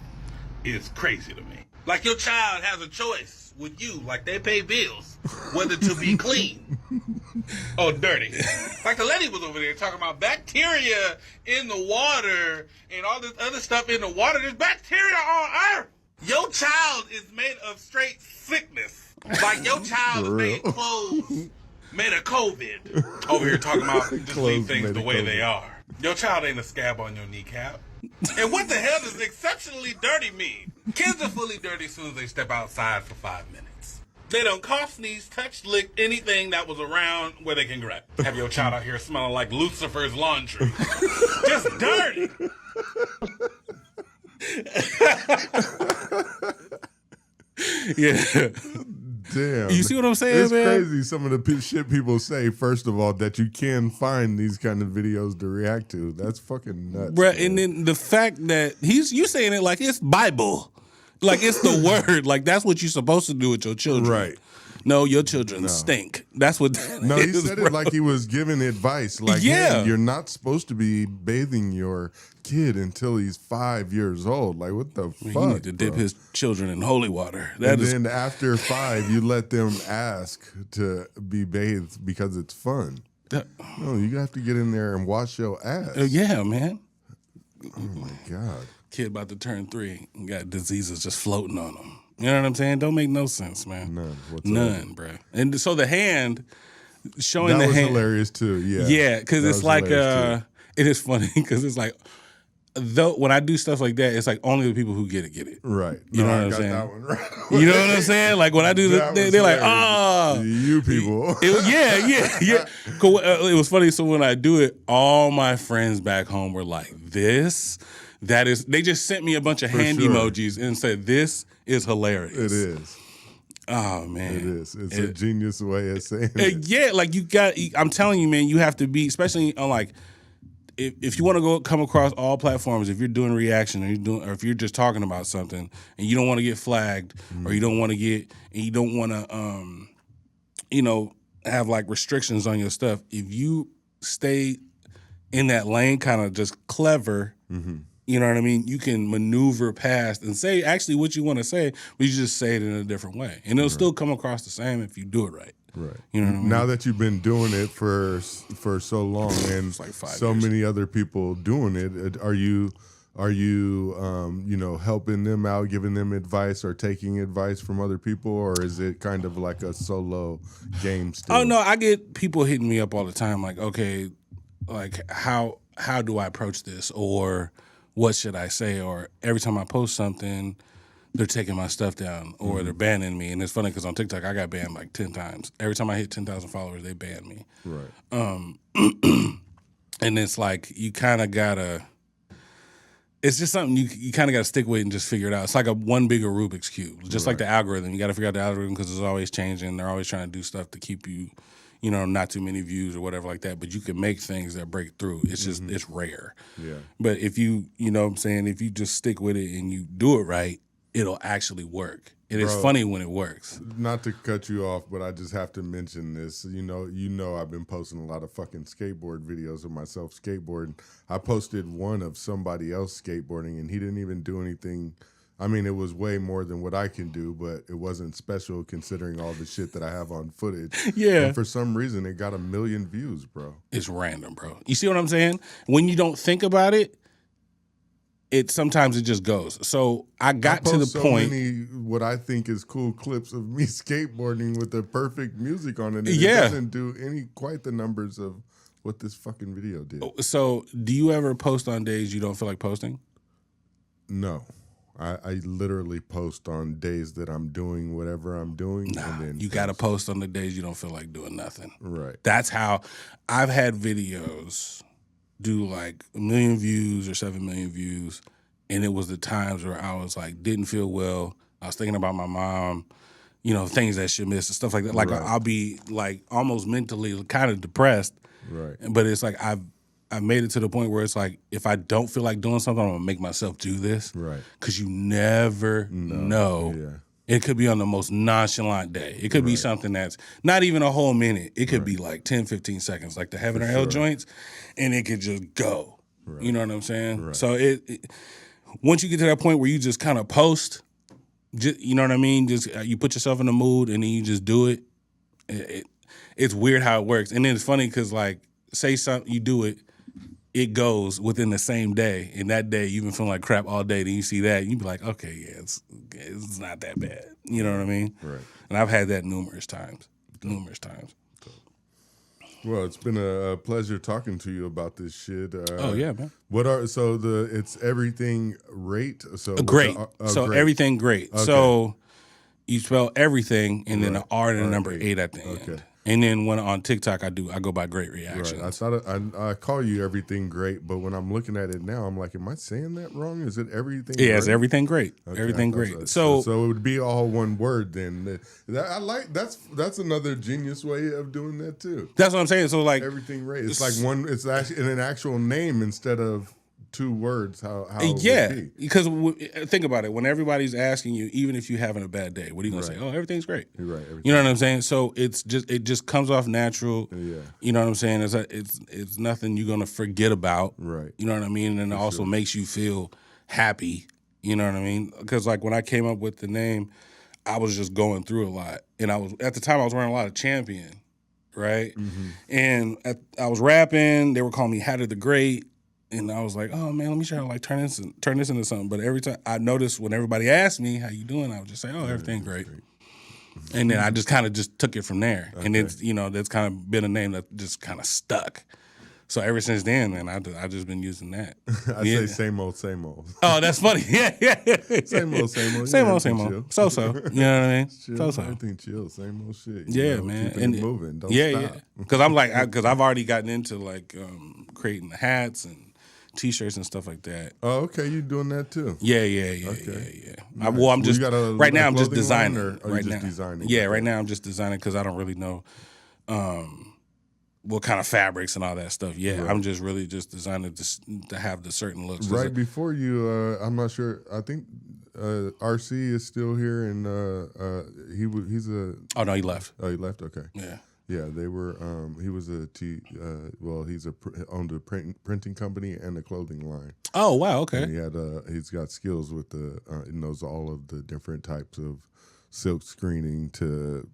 It's crazy to me. Like your child has a choice with you, like they pay bills, whether to be clean or dirty. Like the lady was over there talking about bacteria in the water and all this other stuff in the water. There's bacteria on Earth. Your child is made of straight sickness. Like your child For made real. clothes made of COVID. Over here talking about just Clothes leave things made the of way COVID. they are. Your child ain't a scab on your kneecap. And what the hell does exceptionally dirty mean? Kids are fully dirty as soon as they step outside for 5 minutes. They don't cough, sneeze, touch, lick anything that was around where they can grab. Have your child out here smelling like Lucifer's laundry. Just dirty. Yeah. Damn. You see what I'm saying, It's man? crazy some of the shit people say, first of all, that you can find these kind of videos to react to. That's fucking nuts. Bruh, man. and then the fact that you saying it like it's Bible. Like it's the word. Like that's what you're supposed to do with your children. Right. No, your children stink. That's what that No, he is, said bro. it like he was giving advice. Like, Yeah. hey, you're not supposed to be bathing your kid until he's 5 years old. Like, what the fuck? You need to dip bro? his children in holy water. That And is then after 5, you let them ask to be bathed because it's fun. No, you have to get in there and wash your ass. yeah, man. Oh my God. Kid about to turn 3 and got diseases just floating on him. You know what I'm saying? Don't make no sense, man. None whatsoever. None, bro. And so the hand showing That the was hand. hilarious too. Yeah. Yeah, because That it's was like hilarious, too. it is funny because it's like though when I do stuff like that, it's like only the people who get it. Right. You know what I I'm got saying? that one right. You know what I'm saying? Like when I do That was they're like, hilarious. You people. Yeah. Cool. It was funny. So when I do it, all my friends back home were like, that is, they just sent me a bunch of hand emojis and said, this is hilarious. It is. Oh, man. It is. It's a genius way of saying it. Yeah, like I'm telling you, man, you have to be, especially on like, if you want to come across all platforms, if you're doing reaction or if you're just talking about something and you don't want to get flagged or you don't want to have like restrictions on your stuff, if you stay in that lane, kind of just clever, you know what I mean? You can maneuver past and say actually what you want to say, but you just say it in a different way. And it'll still come across the same if you do it right. Right. You know what I mean? Now that you've been doing it for so long and like 5 so years. many other people doing it, are you helping them out, giving them advice or taking advice from other people, or is it kind of like a solo game still? Oh no, I get people hitting me up all the time like, okay, like how do I approach this, or what should I say, or every time I post something they're taking my stuff down or they're banning me. And it's funny because on TikTok, I got banned like 10 times. Every time I hit 10,000 followers, they ban me. Right. And it's like, you kind of got to, it's just something you kind of got to stick with and just figure it out. It's like a one bigger Rubik's Cube. Just like the algorithm. You got to figure out the algorithm because it's always changing. They're always trying to do stuff to keep you, not too many views or whatever like that. But you can make things that break through. It's just, it's rare. Yeah. But if you, what I'm saying, if you just stick with it and you do it right, it'll actually work. And it's funny when it works. Not to cut you off, but I just have to mention this. You know I've been posting a lot of fucking skateboard videos of myself skateboarding. I posted one of somebody else skateboarding, and he didn't even do anything. I mean, it was way more than what I can do, but it wasn't special considering all the shit that I have on footage. Yeah. And for some reason, it got 1 million views, bro. It's random, bro. You see what I'm saying? When you don't think about it, sometimes it just goes. So I got to the point. Many what I think is cool clips of me skateboarding with the perfect music on it. And Yeah. It doesn't do quite the numbers of what this fucking video did. So do you ever post on days you don't feel like posting? No. I literally post on days that I'm doing whatever I'm doing. Nah, and then you got to post on the days you don't feel like doing nothing. Right. That's how I've had videos do like 1 million views or 7 million views, and it was the times where I was like, didn't feel well. I was thinking about my mom, things that she missed and stuff like that. Like I'll be like almost mentally kind of depressed. Right. But it's like I've made it to the point where it's like if I don't feel like doing something, I'm gonna make myself do this. Right. Because you never know. Yeah. It could be on the most nonchalant day. It could be something that's not even a whole minute. It could be like 10, 15 seconds, like the Heaven or Hell joints, and it could just go. Right. You know what I'm saying? Right. So it once you get to that point where you just kind of post, you know what I mean? Just you put yourself in the mood and then you just do it. It's weird how it works. And then it's funny because like say something, you do it, it goes within the same day. And that day you've been feeling like crap all day. Then you see that, and you be like, okay, yeah, it's not that bad. You know what I mean? Right. And I've had that numerous times. Well, it's been a pleasure talking to you about this shit. Oh yeah, man. It's everything rate? So great. Great. Everything great. Okay. So you spell everything and then an R and a number 8 at the end. Okay. And then when on TikTok I go by Great Reactions. Right. I thought I call you Everything Great, but when I'm looking at it now, I'm like, am I saying that wrong? Is it Everything? Yeah, great? it's Everything Great. Okay, everything Great. So it would be all one word then. I like that's another genius way of doing that too. That's what I'm saying. So like Everything Great. It's like one. It's actually in an actual name instead of 2 words. How yeah, it would be. Because think about it. When everybody's asking you, even if you're having a bad day, what are you gonna say? Oh, everything's great. You're right. You know what I'm saying? So it just comes off natural. Yeah. You know what I'm saying? It's nothing you're gonna forget about. Right. You know what I mean? And it also makes you feel happy. You know what I mean? Because like when I came up with the name, I was just going through a lot, and I was at the time I was wearing a lot of Champion, right? Mm-hmm. And I was rapping. They were calling me Hatter the Great. And I was like, oh man, let me try to like turn this into something. But every time I noticed when everybody asked me how you doing, I would just say, oh, everything's great. And then I just kind of just took it from there. Okay. And it's that's kind of been a name that just kind of stuck. So ever since then, man, I just been using that. I say same old, same old. Oh, that's funny. Yeah. Same old, same old. Same Yeah, old, same everything old. So. You know what I mean? Chill. So. Everything chill. Same old shit. Yeah, man. Keeping it moving. Don't yeah, stop. yeah. Because I'm like, because I've already gotten into like creating the hats and T-shirts and stuff like that. Oh, okay. You doing that too? Yeah. Okay. I'm Well, you just got a right now. I'm just clothing line, designing. or are you Right just now, designing? yeah. Okay. Right now, I'm just designing because I don't really know what kind of fabrics and all that stuff. Yeah, Right. I'm just really just designing to have the certain looks. Right before you, I'm not sure. I think RC is still here, and he's a. Oh no, he left. Oh, he left. Okay. Yeah. Yeah, they were. He was owned a printing company and a clothing line. Oh wow. Okay. And he had he's got skills with he knows all of the different types of silk screening to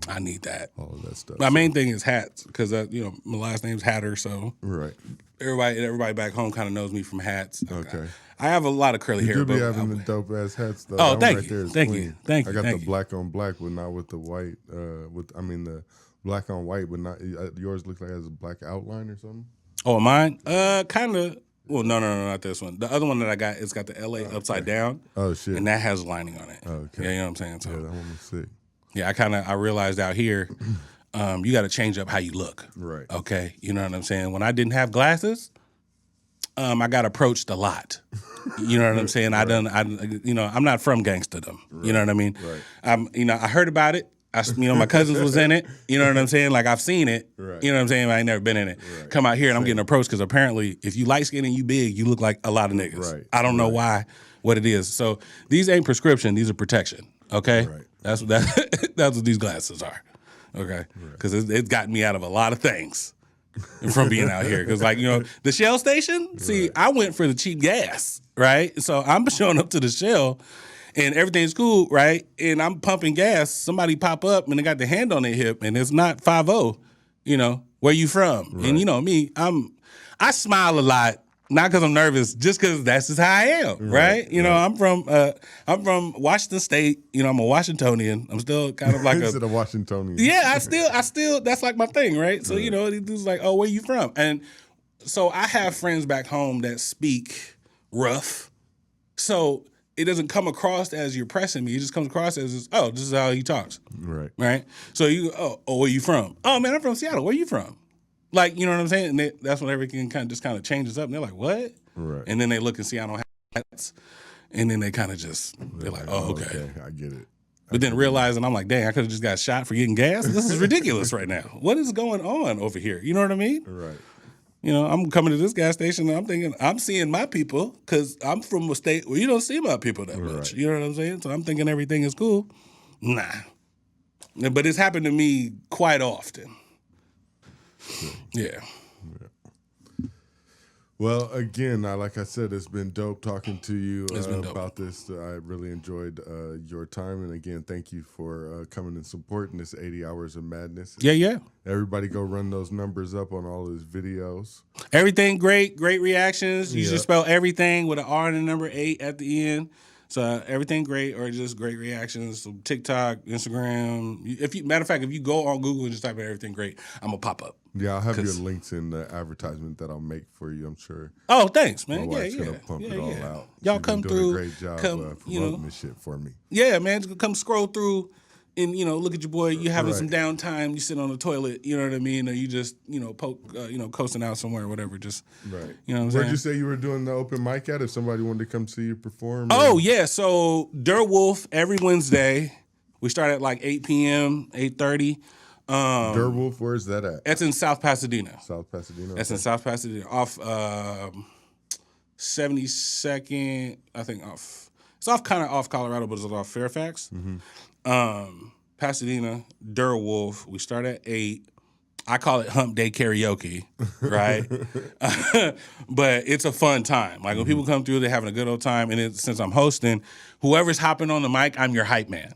I need that. all of that stuff. My main thing is hats because my last name's Hatter, so Right. everybody back home kind of knows me from hats. Okay. I have a lot of curly You hair. do be but having the dope ass hats though. Oh, That one thank right you. there is Thank you. clean. Thank I you. got Thank the you. black on black, but not with the white. The black on white, but not yours. Looks like it has a black outline or something. Oh, mine? Kind of. Well, no, not this one. The other one that I got, it's got the LA upside down. Oh shit. And that has lining on it. Okay. Yeah, you know what I'm saying? So, Yeah, that one was sick. yeah, I realized out here, you got to change up how you look. Right. Okay. You know what I'm saying? When I didn't have glasses, I got approached a lot. You know what I'm saying? Right. I'm not from gangsterdom. Right. You know what I mean? Right. I heard about it. My cousins was in it. You know what I'm saying? Like I've seen it. Right. You know what I'm saying? I ain't never been in it. Right. Come out here and I'm getting approached because apparently if you light skinned and you big, you look like a lot of niggas. Right. I don't know why, what it is. So these ain't prescription. These are protection. Okay. Right. That's what these glasses are. Okay. Because it's gotten me out of a lot of things from being out here. Because the Shell station. See, I went for the cheap gas. Right. So I'm showing up to the Shell. And everything's cool, right? And I'm pumping gas. Somebody pop up and they got the hand on their hip, and it's not 5-0. Where you from? Right. And me, I smile a lot, not because I'm nervous, just because that's just how I am, right? I'm from Washington State. I'm a Washingtonian. I'm still kind of like Instead of Washingtonian. Yeah, I still that's like my thing, right? So these dudes like, oh, where you from? And so I have friends back home that speak rough, so it doesn't come across as you're pressing me. It just comes across as, oh, this is how he talks. Right. Right? So oh, where you from? Oh, man, I'm from Seattle. Where you from? Like, you know what I'm saying? And that's when everything kind of changes up. And they're like, what? Right. And then they look and see I don't have hats. And then they kind of they're like, oh, okay. I get it. But then realizing, I'm like, dang, I could have just got shot for getting gas? This is ridiculous right now. What is going on over here? You know what I mean? Right. I'm coming to this gas station and I'm thinking, I'm seeing my people because I'm from a state where you don't see my people that much. Right. You know what I'm saying? So I'm thinking everything is cool. Nah. But it's happened to me quite often. Yeah. Well, again, like I said, it's been dope talking to you about this. I really enjoyed your time. And again, thank you for coming and supporting this 80 Hours of Madness. Yeah. Everybody go run those numbers up on all his videos. Everything great reactions. You just spell everything with an R and a number 8 at the end. So everything great or just great reactions. So TikTok, Instagram. Matter of fact, if you go on Google and just type in everything great, I'm going to pop up. Yeah, I'll have your links in the advertisement that I'll make for you, I'm sure. Oh, thanks, man. My wife's gonna pump it all out. Y'all She's come been doing through. a great job promoting this shit for me. Yeah, man. Just come scroll through and, look at your boy. You having some downtime. You sit on the toilet, you know what I mean? Or you just, coasting out somewhere or whatever. Just, right. You know what I'm Where'd saying? you say you were doing the open mic at if somebody wanted to come see you perform? Oh, yeah. So, Der Wolf every Wednesday. We start at like 8 p.m., 8:30. Der Wolf, where's that at? That's in South Pasadena. South Pasadena? That's in South Pasadena. Off 72nd, I think off. It's kind of off Colorado, but it's off Fairfax. Mm-hmm. Pasadena, Der Wolf. We start at 8. I call it Hump Day Karaoke, right? But it's a fun time. Like when people come through, they're having a good old time. And since I'm hosting, whoever's hopping on the mic, I'm your hype man,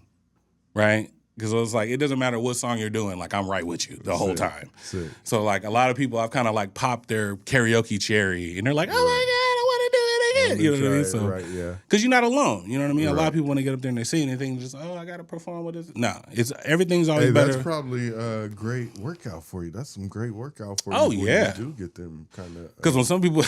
right? Because it was like, it doesn't matter what song you're doing. Like, I'm right with you the whole time. Sick. So, like, a lot of people, I've kind of, like, popped their karaoke cherry. And they're like, oh, my God, I want to do it again. it. You know what I mean? So, right, yeah. because you're not alone. You know what I mean? A lot Right. of people when they get up there and they see anything, just I got to perform with this. No, it's everything's always Hey, better. that's probably a great workout for you. That's some great workout for Oh, you. when yeah. you do get them kind of. Because when some people,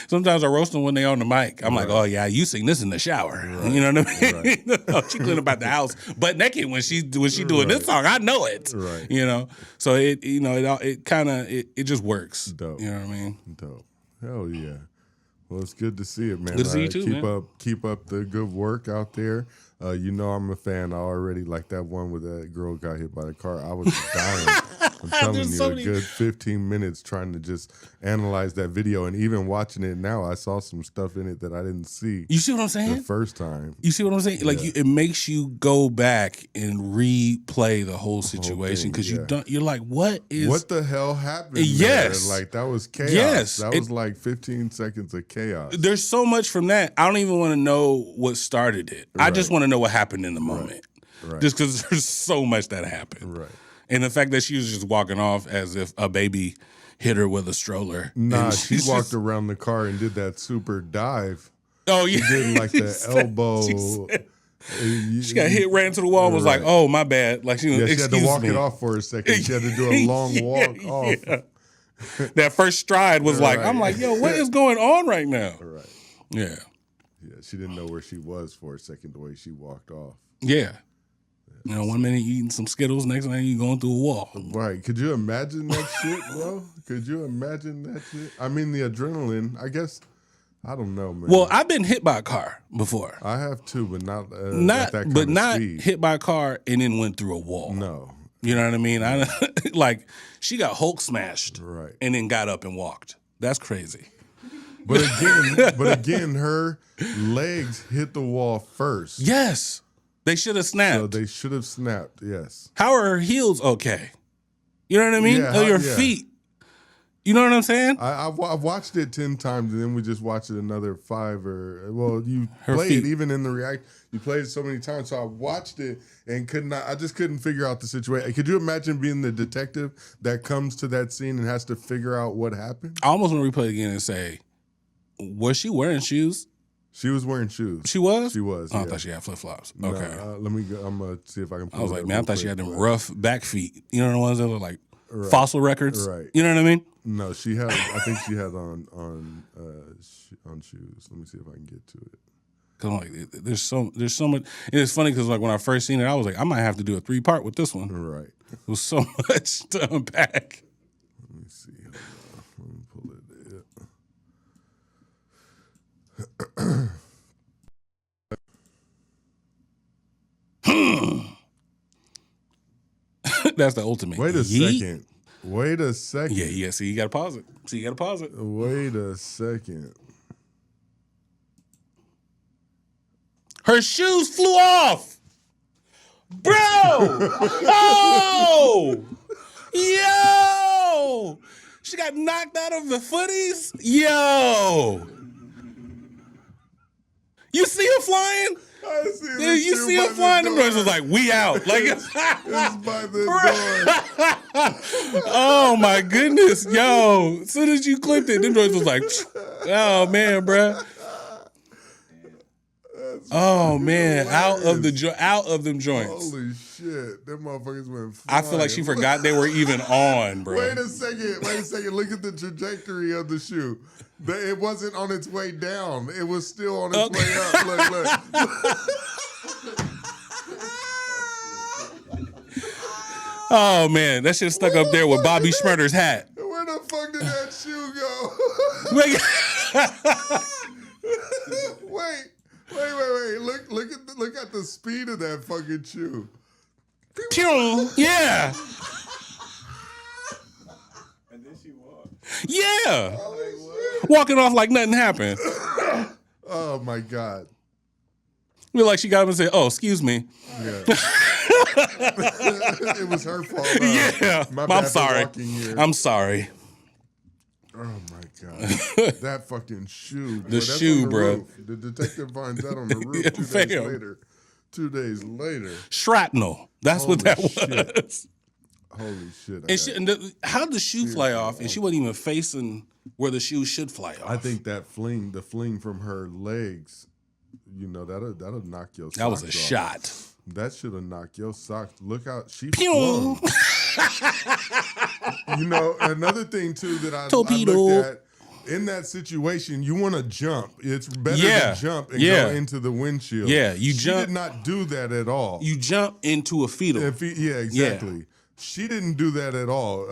sometimes I roast them when they on the mic. I'm like, oh yeah, you sing this in the shower. You know what I mean? She clean about the house, butt naked when she doing this song. I know it. Right. You know, so it kind of it just works. Dope. You know what I mean? Dope. Hell yeah. Well, it's good to see it, man. Good to see you too, man. Keep up the good work out there. You know I'm a fan. I already like that one where that girl got hit by the car. I was dying. I'm telling There's you, so a many- good 15 minutes trying to just analyze that video. And even watching it now, I saw some stuff in it that I didn't see You see what I'm the saying? first time. You see what I'm saying? Like it makes you go back and replay the whole situation thing, because yeah. you're like, what What the hell happened there? Yes. Like, that was chaos. Yes. That was like 15 seconds of chaos. There's so much from that. I don't even want to know what started it. I just want to know what happened in the moment. Right. Just because there's so much that happened. Right. And the fact that she was just walking off as if a baby hit her with a stroller. Nah, And she she's walked just- around the car and did that super dive. Oh, yeah. She did like the elbow. She got hit, ran to the wall, was like, Right. oh, my bad. Like, she Yeah, she excuse had to walk me. it off for a second. She had to do a long walk off. Yeah. That first stride was like, Right. I'm like, yo, what is going on right now? Right. Yeah. Yeah, she didn't know where she was for a second the way she walked off. Yeah. You know, 1 minute you eating some Skittles, next minute you going through a wall. Right. Could you imagine that shit, bro? Could you imagine that shit? I mean, the adrenaline, I guess, I don't know, man. Well, I've been hit by a car before. I have too, but not at Not, that kind but of not speed. hit by a car and then went through a wall. No. You know what I mean? I like she got Hulk smashed, Right. and then got up and walked. That's crazy. But again, her legs hit the wall first. Yes, they should have snapped. So they should have snapped, yes. How are her heels okay? You know what I mean? Yeah, Or your yeah. feet. You know what I'm saying? I've watched it 10 times, and then we just watched it another 5 or, well, you Her play feet. it even in the react. You played it so many times, so I watched it and I just couldn't figure out the situation. Could you imagine being the detective that comes to that scene and has to figure out what happened? I almost want to replay it again and say, was she wearing shoes? She was wearing shoes. She was? She was, Oh, I yeah. thought she had flip flops. No, Okay. let me go. I'm going to see if I can pull I was it like, up man, I real thought she quick, had them but- rough back feet. You know the ones that look like fossil records? Right. You know what I mean? No, she had. I think she had on shoes. Let me see if I can get to it. Cause I'm like, there's so much. And it's funny because like when I first seen it, I was like, I might have to do a 3-part with this one. Right. It was so much to unpack. Let me see. Hold on. Let me pull it up. That's the ultimate. Wait a yeet. second. Wait a second. Yeah. See, you gotta pause it. Wait a second. Her shoes flew off, bro. Oh, yo, she got knocked out of the footies. Yo, you see her flying? I see Dude, this you shoe see by her the flying? Them door. boys was like, we out. Like, It's by the door. oh my goodness, yo. As soon as you clipped it, them boys was like, oh man, bruh. Oh man, out of them joints. Holy shit. Them motherfuckers went flying. I feel like she forgot they were even on, bro. Wait a second. Look at the trajectory of the shoe. It wasn't on its way down. It was still on its way up. Look. Oh man, that shit stuck up there with Bobby Schmurder's hat. Where the fuck did that shoe go? Wait. Look at the speed of that fucking shoe. Pew! Yeah. And then she walked. Yeah. Walking off like nothing happened. Oh my God. Feel like she got up and said, "Oh, excuse me." Yeah. It was her fault. Yeah. My bad I'm for sorry. walking here. I'm sorry. Oh my God. That fucking shoe. Bro. The That's shoe, on the bro. roof. The detective finds that on the roof Yeah, 2 days fam. later. 2 days later. Shrapnel. That's what Holy that was. shit. Holy shit. And how did the shoe fly off? And she wasn't even facing where the shoe should fly off. I think that the fling from her legs, that'll knock your socks that was a off. shot. That should have knocked your socks. Look how she Pew! flung. Another thing too that I Torpedo. looked at, in that situation, you want to jump. It's better to jump and go into the windshield. Yeah, she jump. did not do that at all. You jump into a fetal. Yeah, exactly. She didn't do that at all.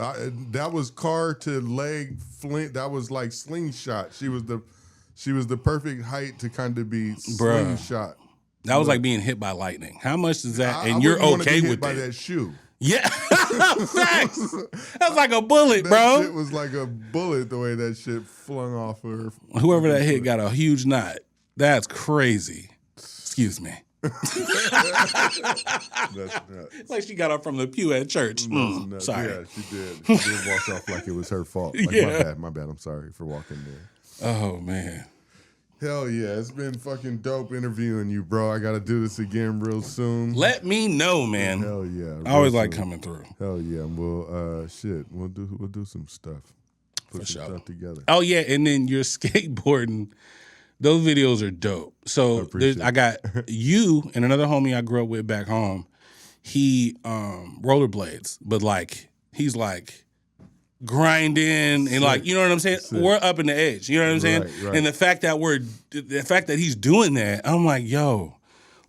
That was car to leg fling. That was like slingshot. She was the perfect height to kind of be slingshot. That was like being hit by lightning. How much is that? And I you're wouldn't wanna okay be hit with by it? that shoe. Yeah, facts. That's like a bullet, That bro. shit was like a bullet the way that shit flung off of her. Whoever that hit got a huge knot. That's crazy. Excuse me. That's nuts. Like she got up from the pew at church. Nuts. Sorry. Yeah, she did. She did walk off like it was her fault. Like, my bad. I'm sorry for walking there. Oh, man. Hell yeah. It's been fucking dope interviewing you, bro. I got to do this again real soon. Let me know, man. Hell yeah. I always real like soon. coming through. Hell yeah. We'll do some stuff. Put some stuff together. Oh, yeah. And then your skateboarding, those videos are dope. So I got you and another homie I grew up with back home. He rollerblades, but like he's like grinding and like, you know what I'm saying? Sick. We're up in the edge. You know what I'm saying? Right. And the fact that he's doing that, I'm like, yo.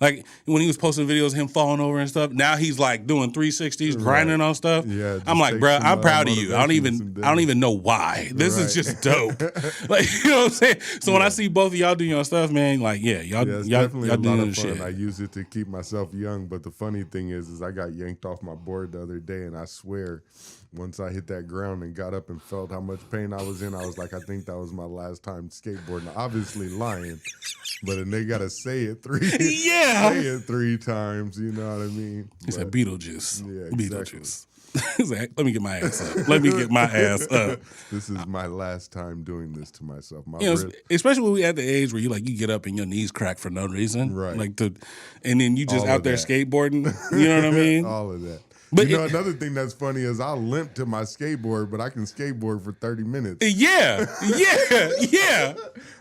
Like when he was posting videos of him falling over and stuff, now he's like doing 360s, grinding on stuff. Yeah, I'm like, bro, I'm proud of you. I don't motivation even know why. This is just dope. Like, you know what I'm saying? So when I see both of y'all doing your stuff, man, like, y'all it's definitely a lot doing of the fun. shit. I use it to keep myself young, but the funny thing is I got yanked off my board the other day, and I swear, once I hit that ground and got up and felt how much pain I was in, I was like, I think that was my last time skateboarding. Obviously lying, but and they gotta say it three times. You know what I mean? He said Beetlejuice. Yeah, exactly. Beetlejuice. He's like, let me get my ass up. Let me get my ass up. This is my last time doing this to myself. Especially when we at the age where you get up and your knees crack for no reason, Right? And then you just All out of there that. skateboarding. You know what I mean? All of that. But another thing that's funny is I'll limp to my skateboard, but I can skateboard for 30 minutes. Yeah.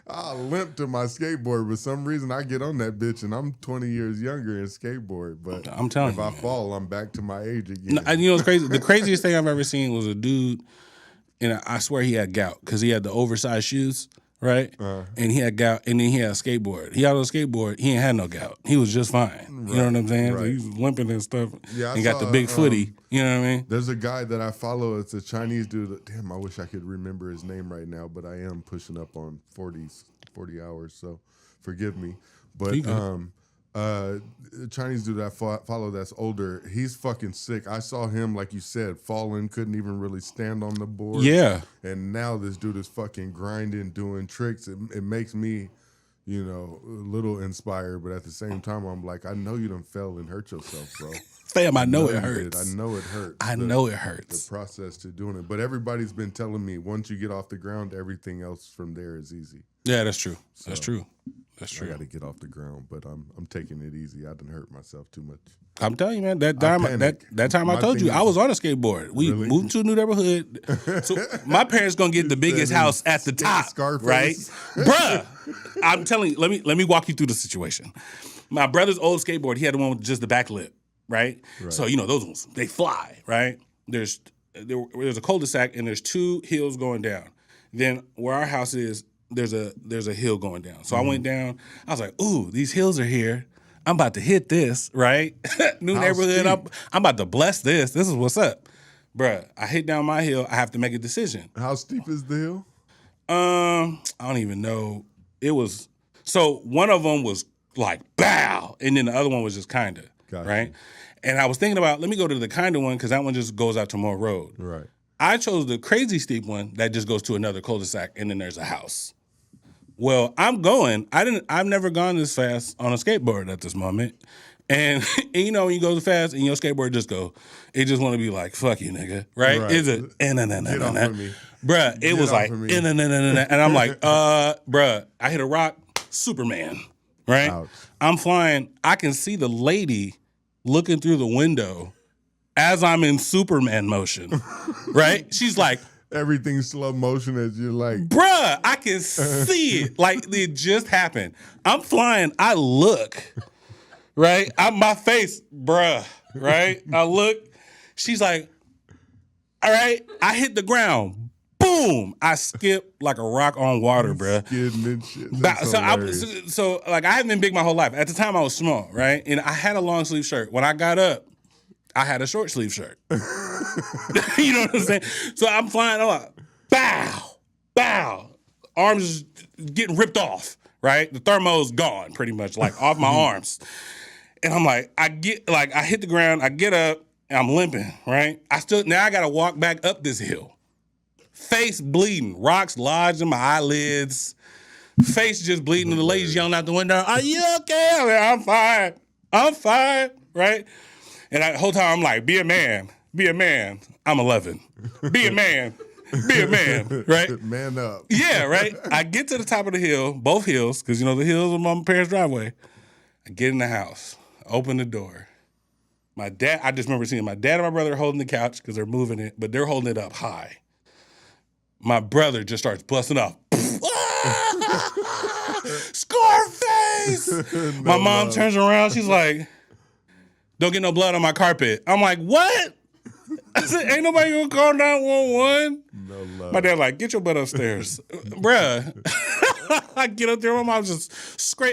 I'll limp to my skateboard, but some reason I get on that bitch and I'm 20 years younger in skateboard. But I'm telling if you, I fall, I'm back to my age again. And you know what's crazy? The craziest thing I've ever seen was a dude, and I swear he had gout because he had the oversized shoes, right? And he had gout, and then he had a skateboard. He had a skateboard. He ain't had no gout. He was just fine. You know what I'm saying? Right. So he was limping and stuff. Yeah, I and got saw, the big footy. You know what I mean? There's a guy that I follow. It's a Chinese dude. Damn, I wish I could remember his name right now, but I am pushing up on 40 hours, so forgive me. But Chinese dude I follow that's older, he's fucking sick. I saw him, like you said, falling, couldn't even really stand on the board. Yeah. And now this dude is fucking grinding, doing tricks. It makes me, a little inspired, but at the same time, I'm like, I know you done fell and hurt yourself, bro. Fam, I know it you hurts. did. I know it hurts. I know it hurts. The process to doing it. But everybody's been telling me once you get off the ground, everything else from there is easy. Yeah, that's true. That's true. That's true. I got to get off the ground, but I'm taking it easy. I didn't hurt myself too much. I'm telling you, man. That time I told you, I was on a skateboard. We moved to a new neighborhood. So my parents gonna get the biggest house at the top, right, bruh? I'm telling you. Let me walk you through the situation. My brother's old skateboard. He had the one with just the back lip, right? So those ones they fly, right? There's a cul-de-sac and there's two hills going down. Then where our house is, there's a hill going down. So I went down. I was like, ooh, these hills are here. I'm about to hit this, right? New neighborhood. I'm about to bless this. This is what's up. Bruh, I hit down my hill. I have to make a decision. How steep is the hill? I don't even know. It was, so one of them was like, bow. And then the other one was just kind of, right? And I was thinking about, let me go to the kind of one because that one just goes out to Moore Road. Right. I chose the crazy steep one that just goes to another cul-de-sac and then there's a house. Well, I've never gone this fast on a skateboard at this moment. And when you go fast and your skateboard just it just want to be like, fuck you, nigga, right? Is it? Get off of me. Bruh, it was like, and I'm like, bruh, I hit a rock, Superman, right? Ouch. I'm flying. I can see the lady looking through the window as I'm in Superman motion, right? She's like, Everything slow motion as you're like, Bruh, I can see it. Like it just happened. I'm flying. I look, right? My face, bruh, right? I look. She's like, all right. I hit the ground. Boom. I skip like a rock on water, bruh. skidding and shit. That's hilarious. So like I haven't been big my whole life. At the time I was small, right? And I had a long sleeve shirt. When I got up, I had a short sleeve shirt. You know what I'm saying? So I'm flying up. Bow. Bow. Arms getting ripped off, right? The thermo's gone pretty much, like off my arms. And I'm like, I hit the ground, I get up, and I'm limping, right? Now I gotta walk back up this hill. Face bleeding, rocks lodged in my eyelids, face just bleeding, and the lady's yelling out the window, "Are you okay?" I'm like, I'm fine, right? And the whole time I'm like, be a man. I'm 11. Be a man, right? Man up. Yeah, right? I get to the top of the hill, both hills, because, the hills are my parents' driveway. I get in the house, open the door. My dad, I just remember seeing my dad and my brother holding the couch because they're moving it, but they're holding it up high. My brother just starts busting up. Scarface! My mom turns around, she's like, "Don't get no blood on my carpet." I'm like, "What?" I said, "Ain't nobody gonna call 911?" No love. My dad like, "Get your butt upstairs." Bruh. I get up there, my mom's just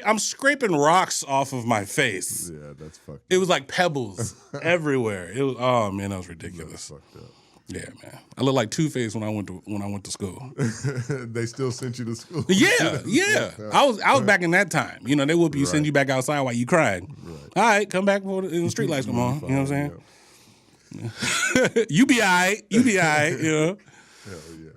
I'm scraping rocks off of my face. Yeah, that's fucked up. It was like pebbles everywhere. It was, oh man, that was ridiculous. That's fucked up. Yeah, man. I looked like Two-Face when I went to school. They still sent you to school. Yeah. I was back in that time. They whoop you, send you back outside while you crying. Right. All right, come back before the street lights come on. You know what I'm saying? Yeah. You be all right. Hell yeah.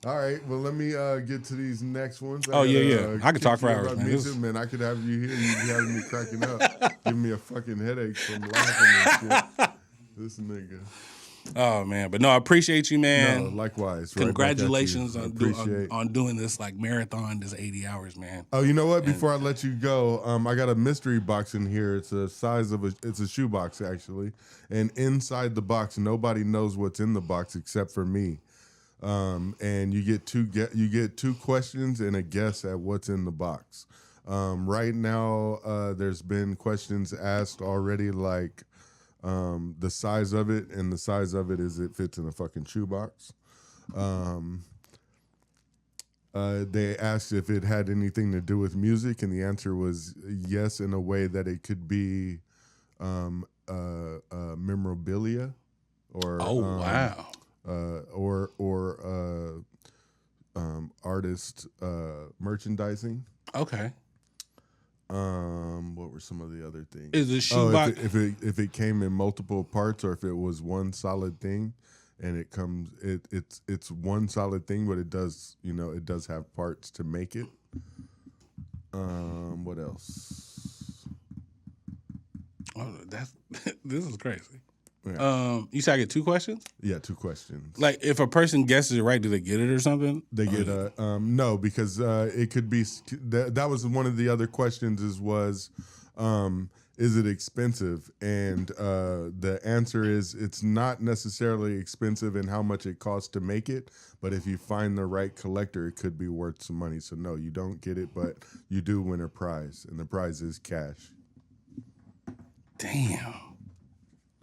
All right, well, let me get to these next ones. Yeah. I could talk for hours, man. Me too, man. I could have you here. You'd be having me cracking up. Giving me a fucking headache from laughing and shit. This nigga. Oh, man. But no, I appreciate you, man. No, likewise. Congratulations right on doing this like marathon, this 80 hours, man. Oh, you know what? Before I let you go, I got a mystery box in here. It's the size of it's a shoe box, actually. And inside the box, nobody knows what's in the box except for me. And you get two questions and a guess at what's in the box. Right now, there's been questions asked already, like the size of it, and the size of it is it fits in a fucking shoebox. They asked if it had anything to do with music, and the answer was yes, in a way that it could be memorabilia or wow. Artist merchandising. Okay. What were some of the other things? Is the shoebox if it came in multiple parts, or if it was one solid thing, and it's one solid thing, but it does have parts to make it. What else? Oh, this is crazy. Yeah. You said I get two questions? Yeah, two questions. Like if a person guesses it right, do they get it or something? They get no, because it could be that was one of the other questions is it expensive? And the answer is it's not necessarily expensive in how much it costs to make it, but if you find the right collector, it could be worth some money. So no, you don't get it, but you do win a prize, and the prize is cash. Damn.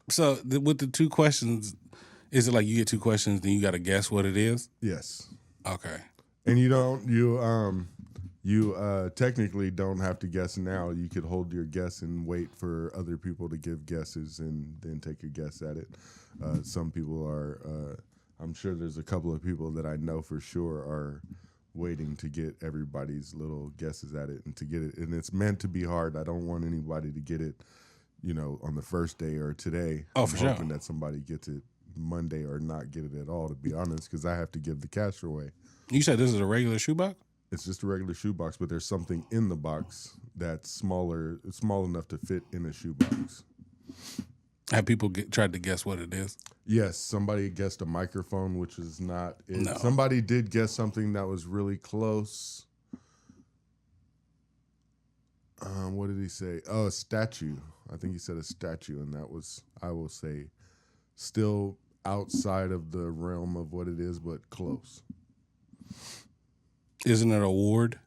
So with the two questions, is it like you get two questions, then you got to guess what it is? Yes. Okay. And you technically don't have to guess now. You could hold your guess and wait for other people to give guesses and then take a guess at it. Some people are, I'm sure there's a couple of people that I know for sure are waiting to get everybody's little guesses at it and to get it. And it's meant to be hard. I don't want anybody to get it, on the first day or today. Oh, for sure. I'm hoping that somebody gets it Monday or not get it at all, to be honest, because I have to give the cash away. You said this is a regular shoebox? It's just a regular shoebox, but there's something in the box that's small enough to fit in a shoebox. Have people tried to guess what it is? Yes, somebody guessed a microphone, which is not it. No. Somebody did guess something that was really close. What did he say? Oh, a statue. I think he said a statue, and that was, I will say, still outside of the realm of what it is, but close. Isn't it an award?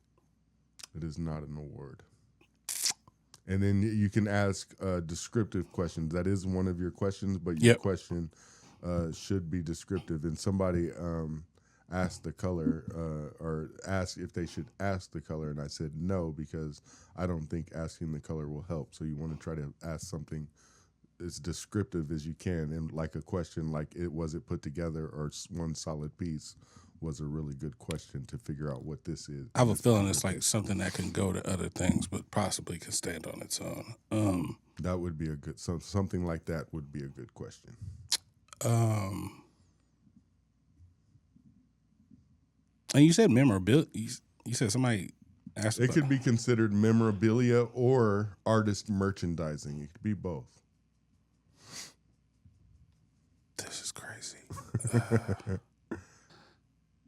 It is not an award. And then you can ask descriptive questions. That is one of your questions, but your question should be descriptive. And somebody asked the color or asked if they should ask the color, and I said no because I don't think asking the color will help. So you want to try to ask something as descriptive as you can, and like a question like was it put together or one solid piece was a really good question to figure out what this is. I have a feeling it's like something that can go to other things, but possibly can stand on its own. That would be a good something like that would be a good question. And you said memorabilia. You said somebody asked. It could be considered memorabilia or artist merchandising. It could be both. This is crazy.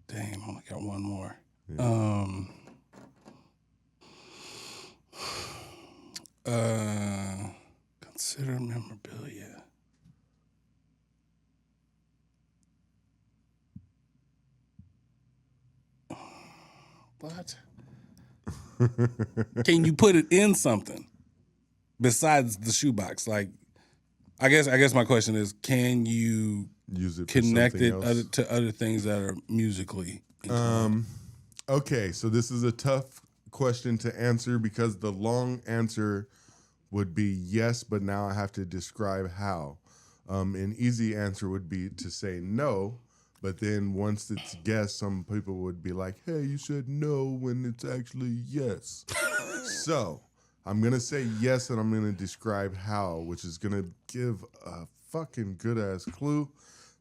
Damn, I only got one more. Yeah. Consider memorabilia. What? Can you put it in something besides the shoebox? Like, I guess my question is, can you use it connect it to other things that are musically inclined? Okay, so this is a tough question to answer because the long answer would be yes, but now I have to describe how. An easy answer would be to say no, but then once it's yes, some people would be like, hey, you said no when it's actually yes. So I'm going to say yes, and I'm going to describe how, which is going to give a fucking good-ass clue.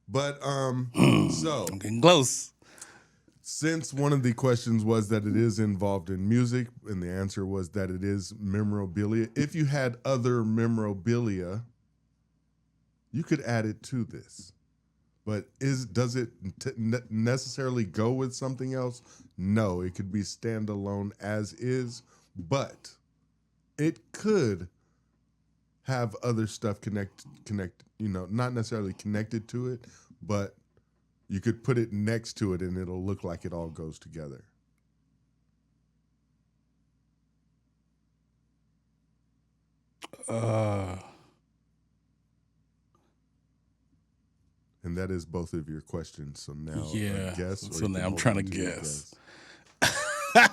But so I'm getting close. Since one of the questions was that it is involved in music, and the answer was that it is memorabilia, if you had other memorabilia, you could add it to this. But does it necessarily go with something else? No, it could be standalone as is, but it could have other stuff connect, not necessarily connected to it, but you could put it next to it and it'll look like it all goes together. And that is both of your questions. So now, yeah. Guess. So now I'm trying to guess. But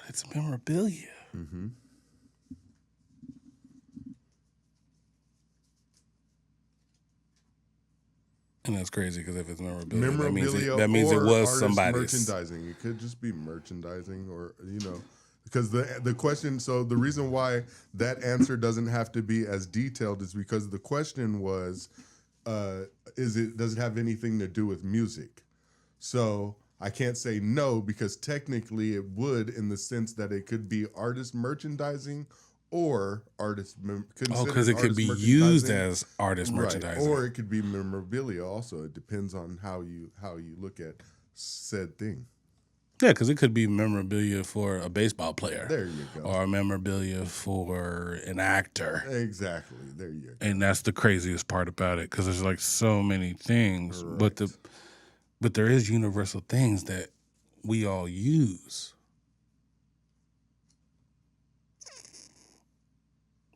it's memorabilia. Mm-hmm. And that's crazy because if it's memorabilia, that means it was somebody's merchandising. It could just be merchandising, or because the question. So the reason why that answer doesn't have to be as detailed is because the question was, does it have anything to do with music? So I can't say no because technically it would, in the sense that it could be artist merchandising or because it could be used as artist merchandising, or it could be memorabilia. Also, it depends on how you look at said thing. Yeah, because it could be memorabilia for a baseball player. There you go. Or memorabilia for an actor. Exactly. There you go. And that's the craziest part about it, because there's like so many things, right. but there is universal things that we all use.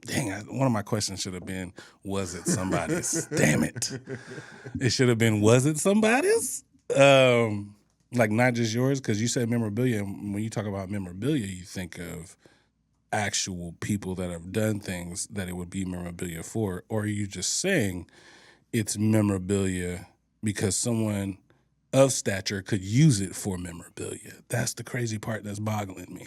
Dang, one of my questions should have been, was it somebody's? Damn it. It should have been, was it somebody's? Like, not just yours, because you said memorabilia. And when you talk about memorabilia, you think of actual people that have done things that it would be memorabilia for. Or are you just saying it's memorabilia because someone of stature could use it for memorabilia? That's the crazy part that's boggling me.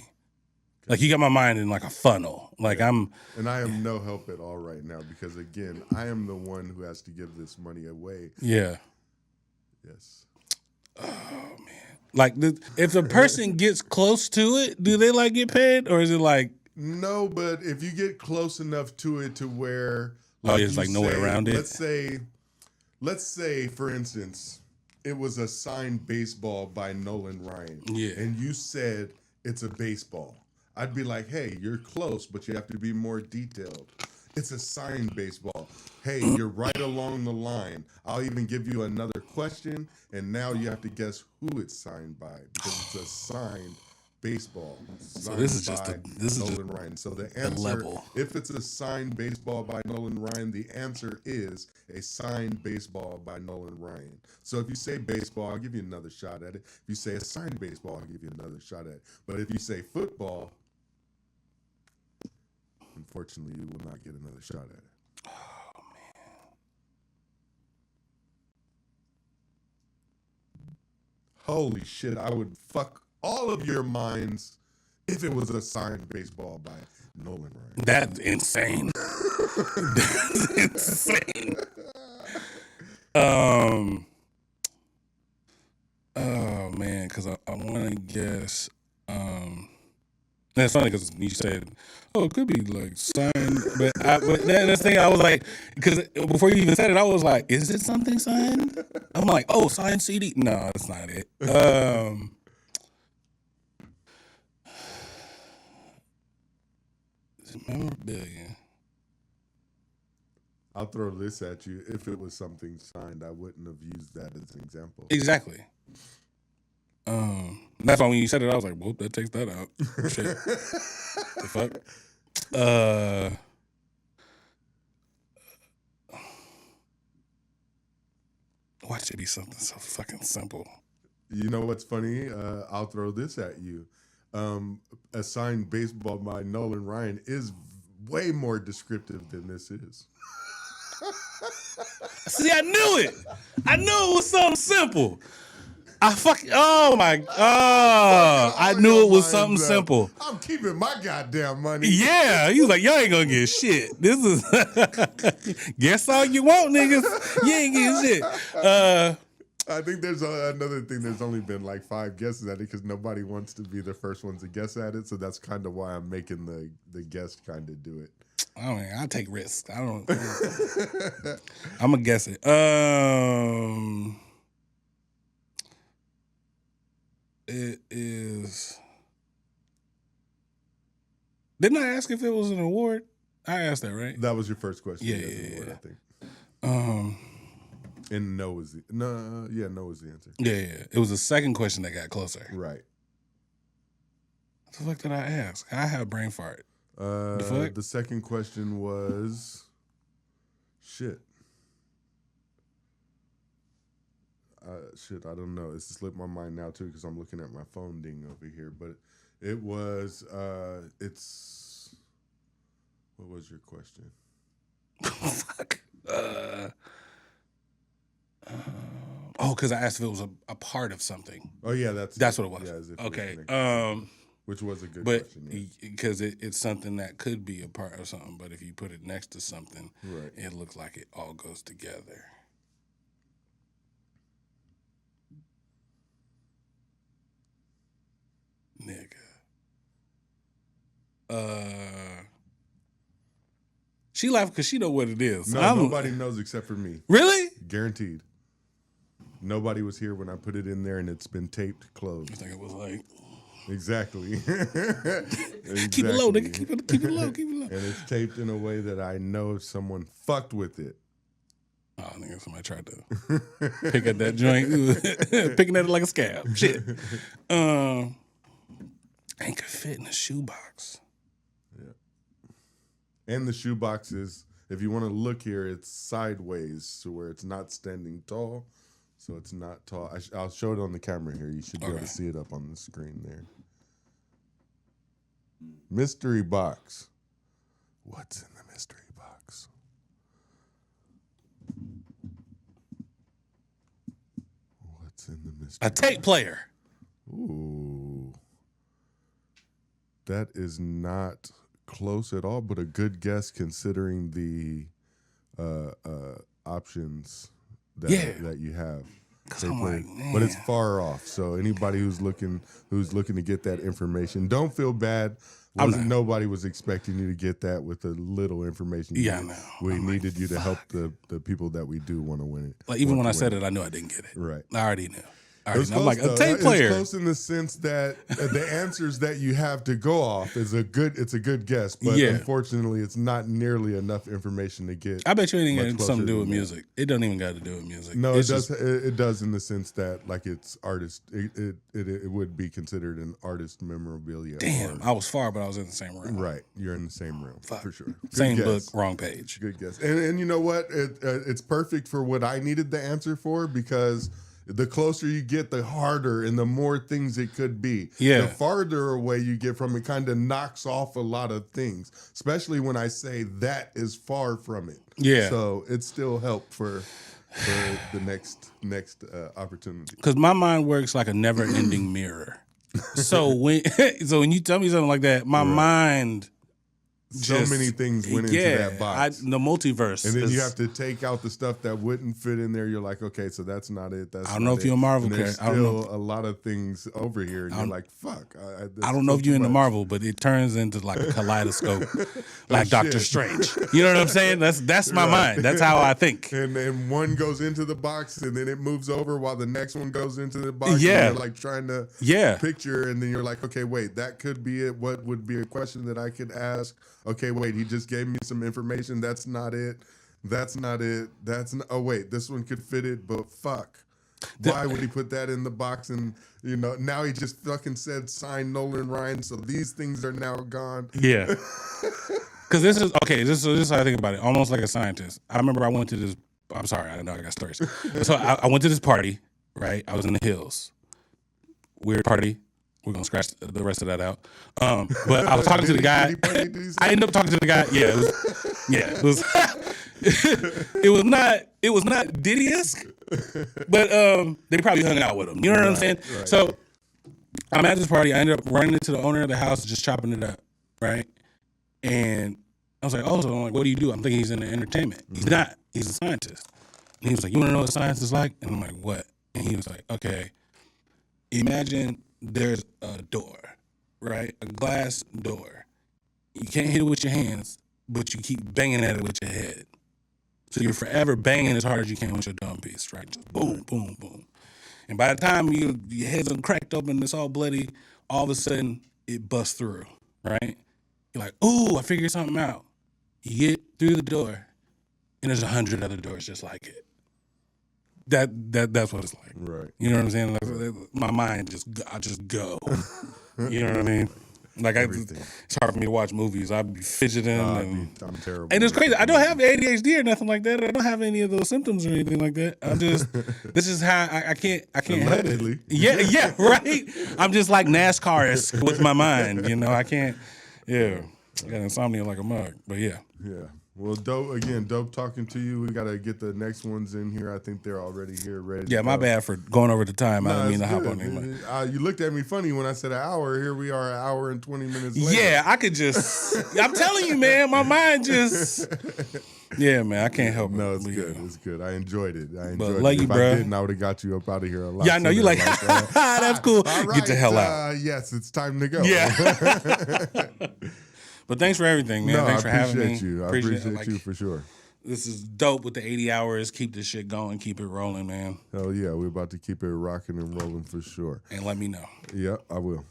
Like, you got my mind in like a funnel. Like, yeah. And I am no help at all right now because, again, I am the one who has to give this money away. Yeah. Yes. Oh, man. Like, if a person gets close to it, do they, like, get paid? Or is it like... No, but if you get close enough to it to where... Like, there's, like, no way around it? Let's say, for instance, it was a signed baseball by Nolan Ryan. Yeah. And you said it's a baseball. I'd be like, hey, you're close, but you have to be more detailed. It's a signed baseball. Hey, you're right along the line. I'll even give you another question, and now you have to guess who it's signed by because it's a signed baseball. So this is just Nolan Ryan. So the answer, level. if it's a signed baseball by Nolan Ryan, the answer is a signed baseball by Nolan Ryan. So if you say baseball, I'll give you another shot at it. If you say a signed baseball, I'll give you another shot at it. But if you say football, unfortunately, you will not get another shot at it. Oh man. Holy shit, I would fuck all of your minds if it was a signed baseball by Nolan Ryan. That's insane. That's insane. Oh man, because I want to guess. That's funny because you said, "Oh, it could be like signed," but that's the thing. I was like, because before you even said it, I was like, "Is it something signed?" I'm like, "Oh, signed CD." No, that's not it. Memorabilia. I'll throw this at you. If it was something signed, I wouldn't have used that as an example. Exactly. That's why when you said it, I was like, "Well, that takes that out." Shit. The fuck. Why should it be something so fucking simple? You know what's funny? I'll throw this at you. A signed baseball by Nolan Ryan is way more descriptive than this is. See, I knew it. I knew it was something simple. I knew it was something simple. I'm keeping my goddamn money. Yeah, he was like, "Y'all ain't gonna get shit. This is guess all you want, niggas. You ain't getting shit." I think there's another thing. There's only been like 5 guesses at it because nobody wants to be the first ones to guess at it. So that's kind of why I'm making the guest kind of do it. I mean, I take risks. I don't. I'm gonna guess it. It is. Didn't I ask if it was an award? I asked that, right? That was your first question. Yeah, I think. And no was the answer. Yeah. It was the second question that got closer. Right. What the fuck did I ask? I have brain fart. The second question was shit. I don't know. It's slipped my mind now too because I'm looking at my phone ding over here. But it was what was your question? Fuck. Because I asked if it was a part of something. Oh yeah, that's what it was. Yeah, as if okay. Which was a good but question. Because it's something that could be a part of something, but if you put it next to something, right, it looks like it all goes together. Nigga. She laughed because she know what it is. No, nobody knows except for me. Really? Guaranteed. Nobody was here when I put it in there, and it's been taped closed. I think it was like exactly. Keep it low, nigga. Keep it low. Keep it low. And it's taped in a way that I know if someone fucked with it. Oh, nigga, somebody tried to pick at that joint, picking at it like a scab. Shit. Ain't could fit in a shoebox. Yeah. And the shoebox is, if you want to look here, it's sideways to where it's not standing tall. So it's not tall. I'll show it on the camera here. You should be able to see it up on the screen there. Mystery box. What's in the mystery box? What's in the mystery A tape player. Ooh. That is not close at all, but a good guess considering the options that you have. Like, but it's far off. So anybody who's looking to get that information, don't feel bad. Nobody was expecting you to get that with the little information. We needed you to help the people that we do want to win it. Like even when I said it, I knew I didn't get it. Right. I already knew. All right, I'm like a though. tape player. It's close in the sense that the answers that you have to go off is it's a good guess, but Yeah. unfortunately, it's not nearly enough information to get. I bet you it ain't much got something to do closer with than that. music. It doesn't even got to do with music. No, It's it does. just- It does in the sense that like it's artist. It would be considered an artist memorabilia. Damn, I was far, but I was in the same room. Right, you're in the same room for sure. Good Same guess. book, wrong page. Good guess. And you know what? It's perfect for what I needed the answer for because the closer you get, the harder and the more things it could be. Yeah. The farther away you get from it kind of knocks off a lot of things, especially when I say that is far from it. Yeah. So it still helped for the next opportunity. Because my mind works like a never-ending mirror. So when you tell me something like that, my mind So just- many things went into that box. The multiverse. And then you is- have to take out the stuff that wouldn't fit in there. You're like, okay, so that's not it. That's I don't know if you're a Marvel and there's character. I don't still a lot of things over here, and you're like, fuck. I don't know if you're into Marvel, but it turns into like a kaleidoscope, like Doctor shit. Strange. You know what I'm saying? That's my mind. That's how I think. And then one goes into the box, and then it moves over while the next one goes into the box. Yeah. And you're like trying to picture, and then you're like, okay, wait, that could be it. What would be a question that I could ask? Okay, wait, he just gave me some information. That's not it. That's not it. Oh wait, this one could fit it, but fuck. Why would he put that in the box? And now he just fucking said sign Nolan Ryan, so these things are now gone. Yeah. Because this is how I think about it. Almost like a scientist. I remember I went to this. I'm sorry, I know I got stories. So I went to this party. Right, I was in the hills. Weird party. We're gonna scratch the rest of that out. But I was talking to the guy. I ended up talking to the guy. Yeah, it was. It was not Diddy-esque, but they probably hung out with him. You know what I'm saying? Right. So I'm at this party. I ended up running into the owner of the house, just chopping it up, right? And I was like, I'm like, what do you do? I'm thinking he's in the entertainment. He's not. He's a scientist. And he was like, you want to know what science is like? And I'm like, what? And he was like, okay, imagine there's a door, right? A glass door. You can't hit it with your hands, but you keep banging at it with your head. So you're forever banging as hard as you can with your drum piece, right? Just boom, boom, boom. And by the time your head's cracked open and it's all bloody, all of a sudden it busts through, right? You're like, ooh, I figured something out. You get through the door, and there's 100 other doors just like it. That's what it's like. Right. You know what I'm saying? Like, my mind I just go. You know what I mean? Like it's hard for me to watch movies. I'd be fidgeting. I'm terrible. And it's crazy. I don't have ADHD or nothing like that. I don't have any of those symptoms or anything like that. I'm just this is how I can't Allegedly. Yeah, right. I'm just like NASCAR with my mind. I can't. Yeah, I got insomnia like a mug. But yeah. Yeah. Well, dope talking to you. We got to get the next ones in here. I think they're already here, ready. Yeah, my bad for going over the time. I didn't mean to hop on anymore. You looked at me funny when I said an hour. Here we are, an hour and 20 minutes later. Yeah, I could just. I'm telling you, man, my mind just. Yeah, man, I can't help it. No, it's good. It's good. I enjoyed it. Love you, if bro. I didn't, I would have got you up out of here a lot. Yeah, I know. You like, that's cool. All right, Get the hell out. Yes, it's time to go. Yeah. But thanks for everything, man. No, Thanks for having me. I appreciate you for sure. This is dope with the 80 hours. Keep this shit going. Keep it rolling, man. Hell yeah. We're about to keep it rocking and rolling for sure. And let me know. Yeah, I will.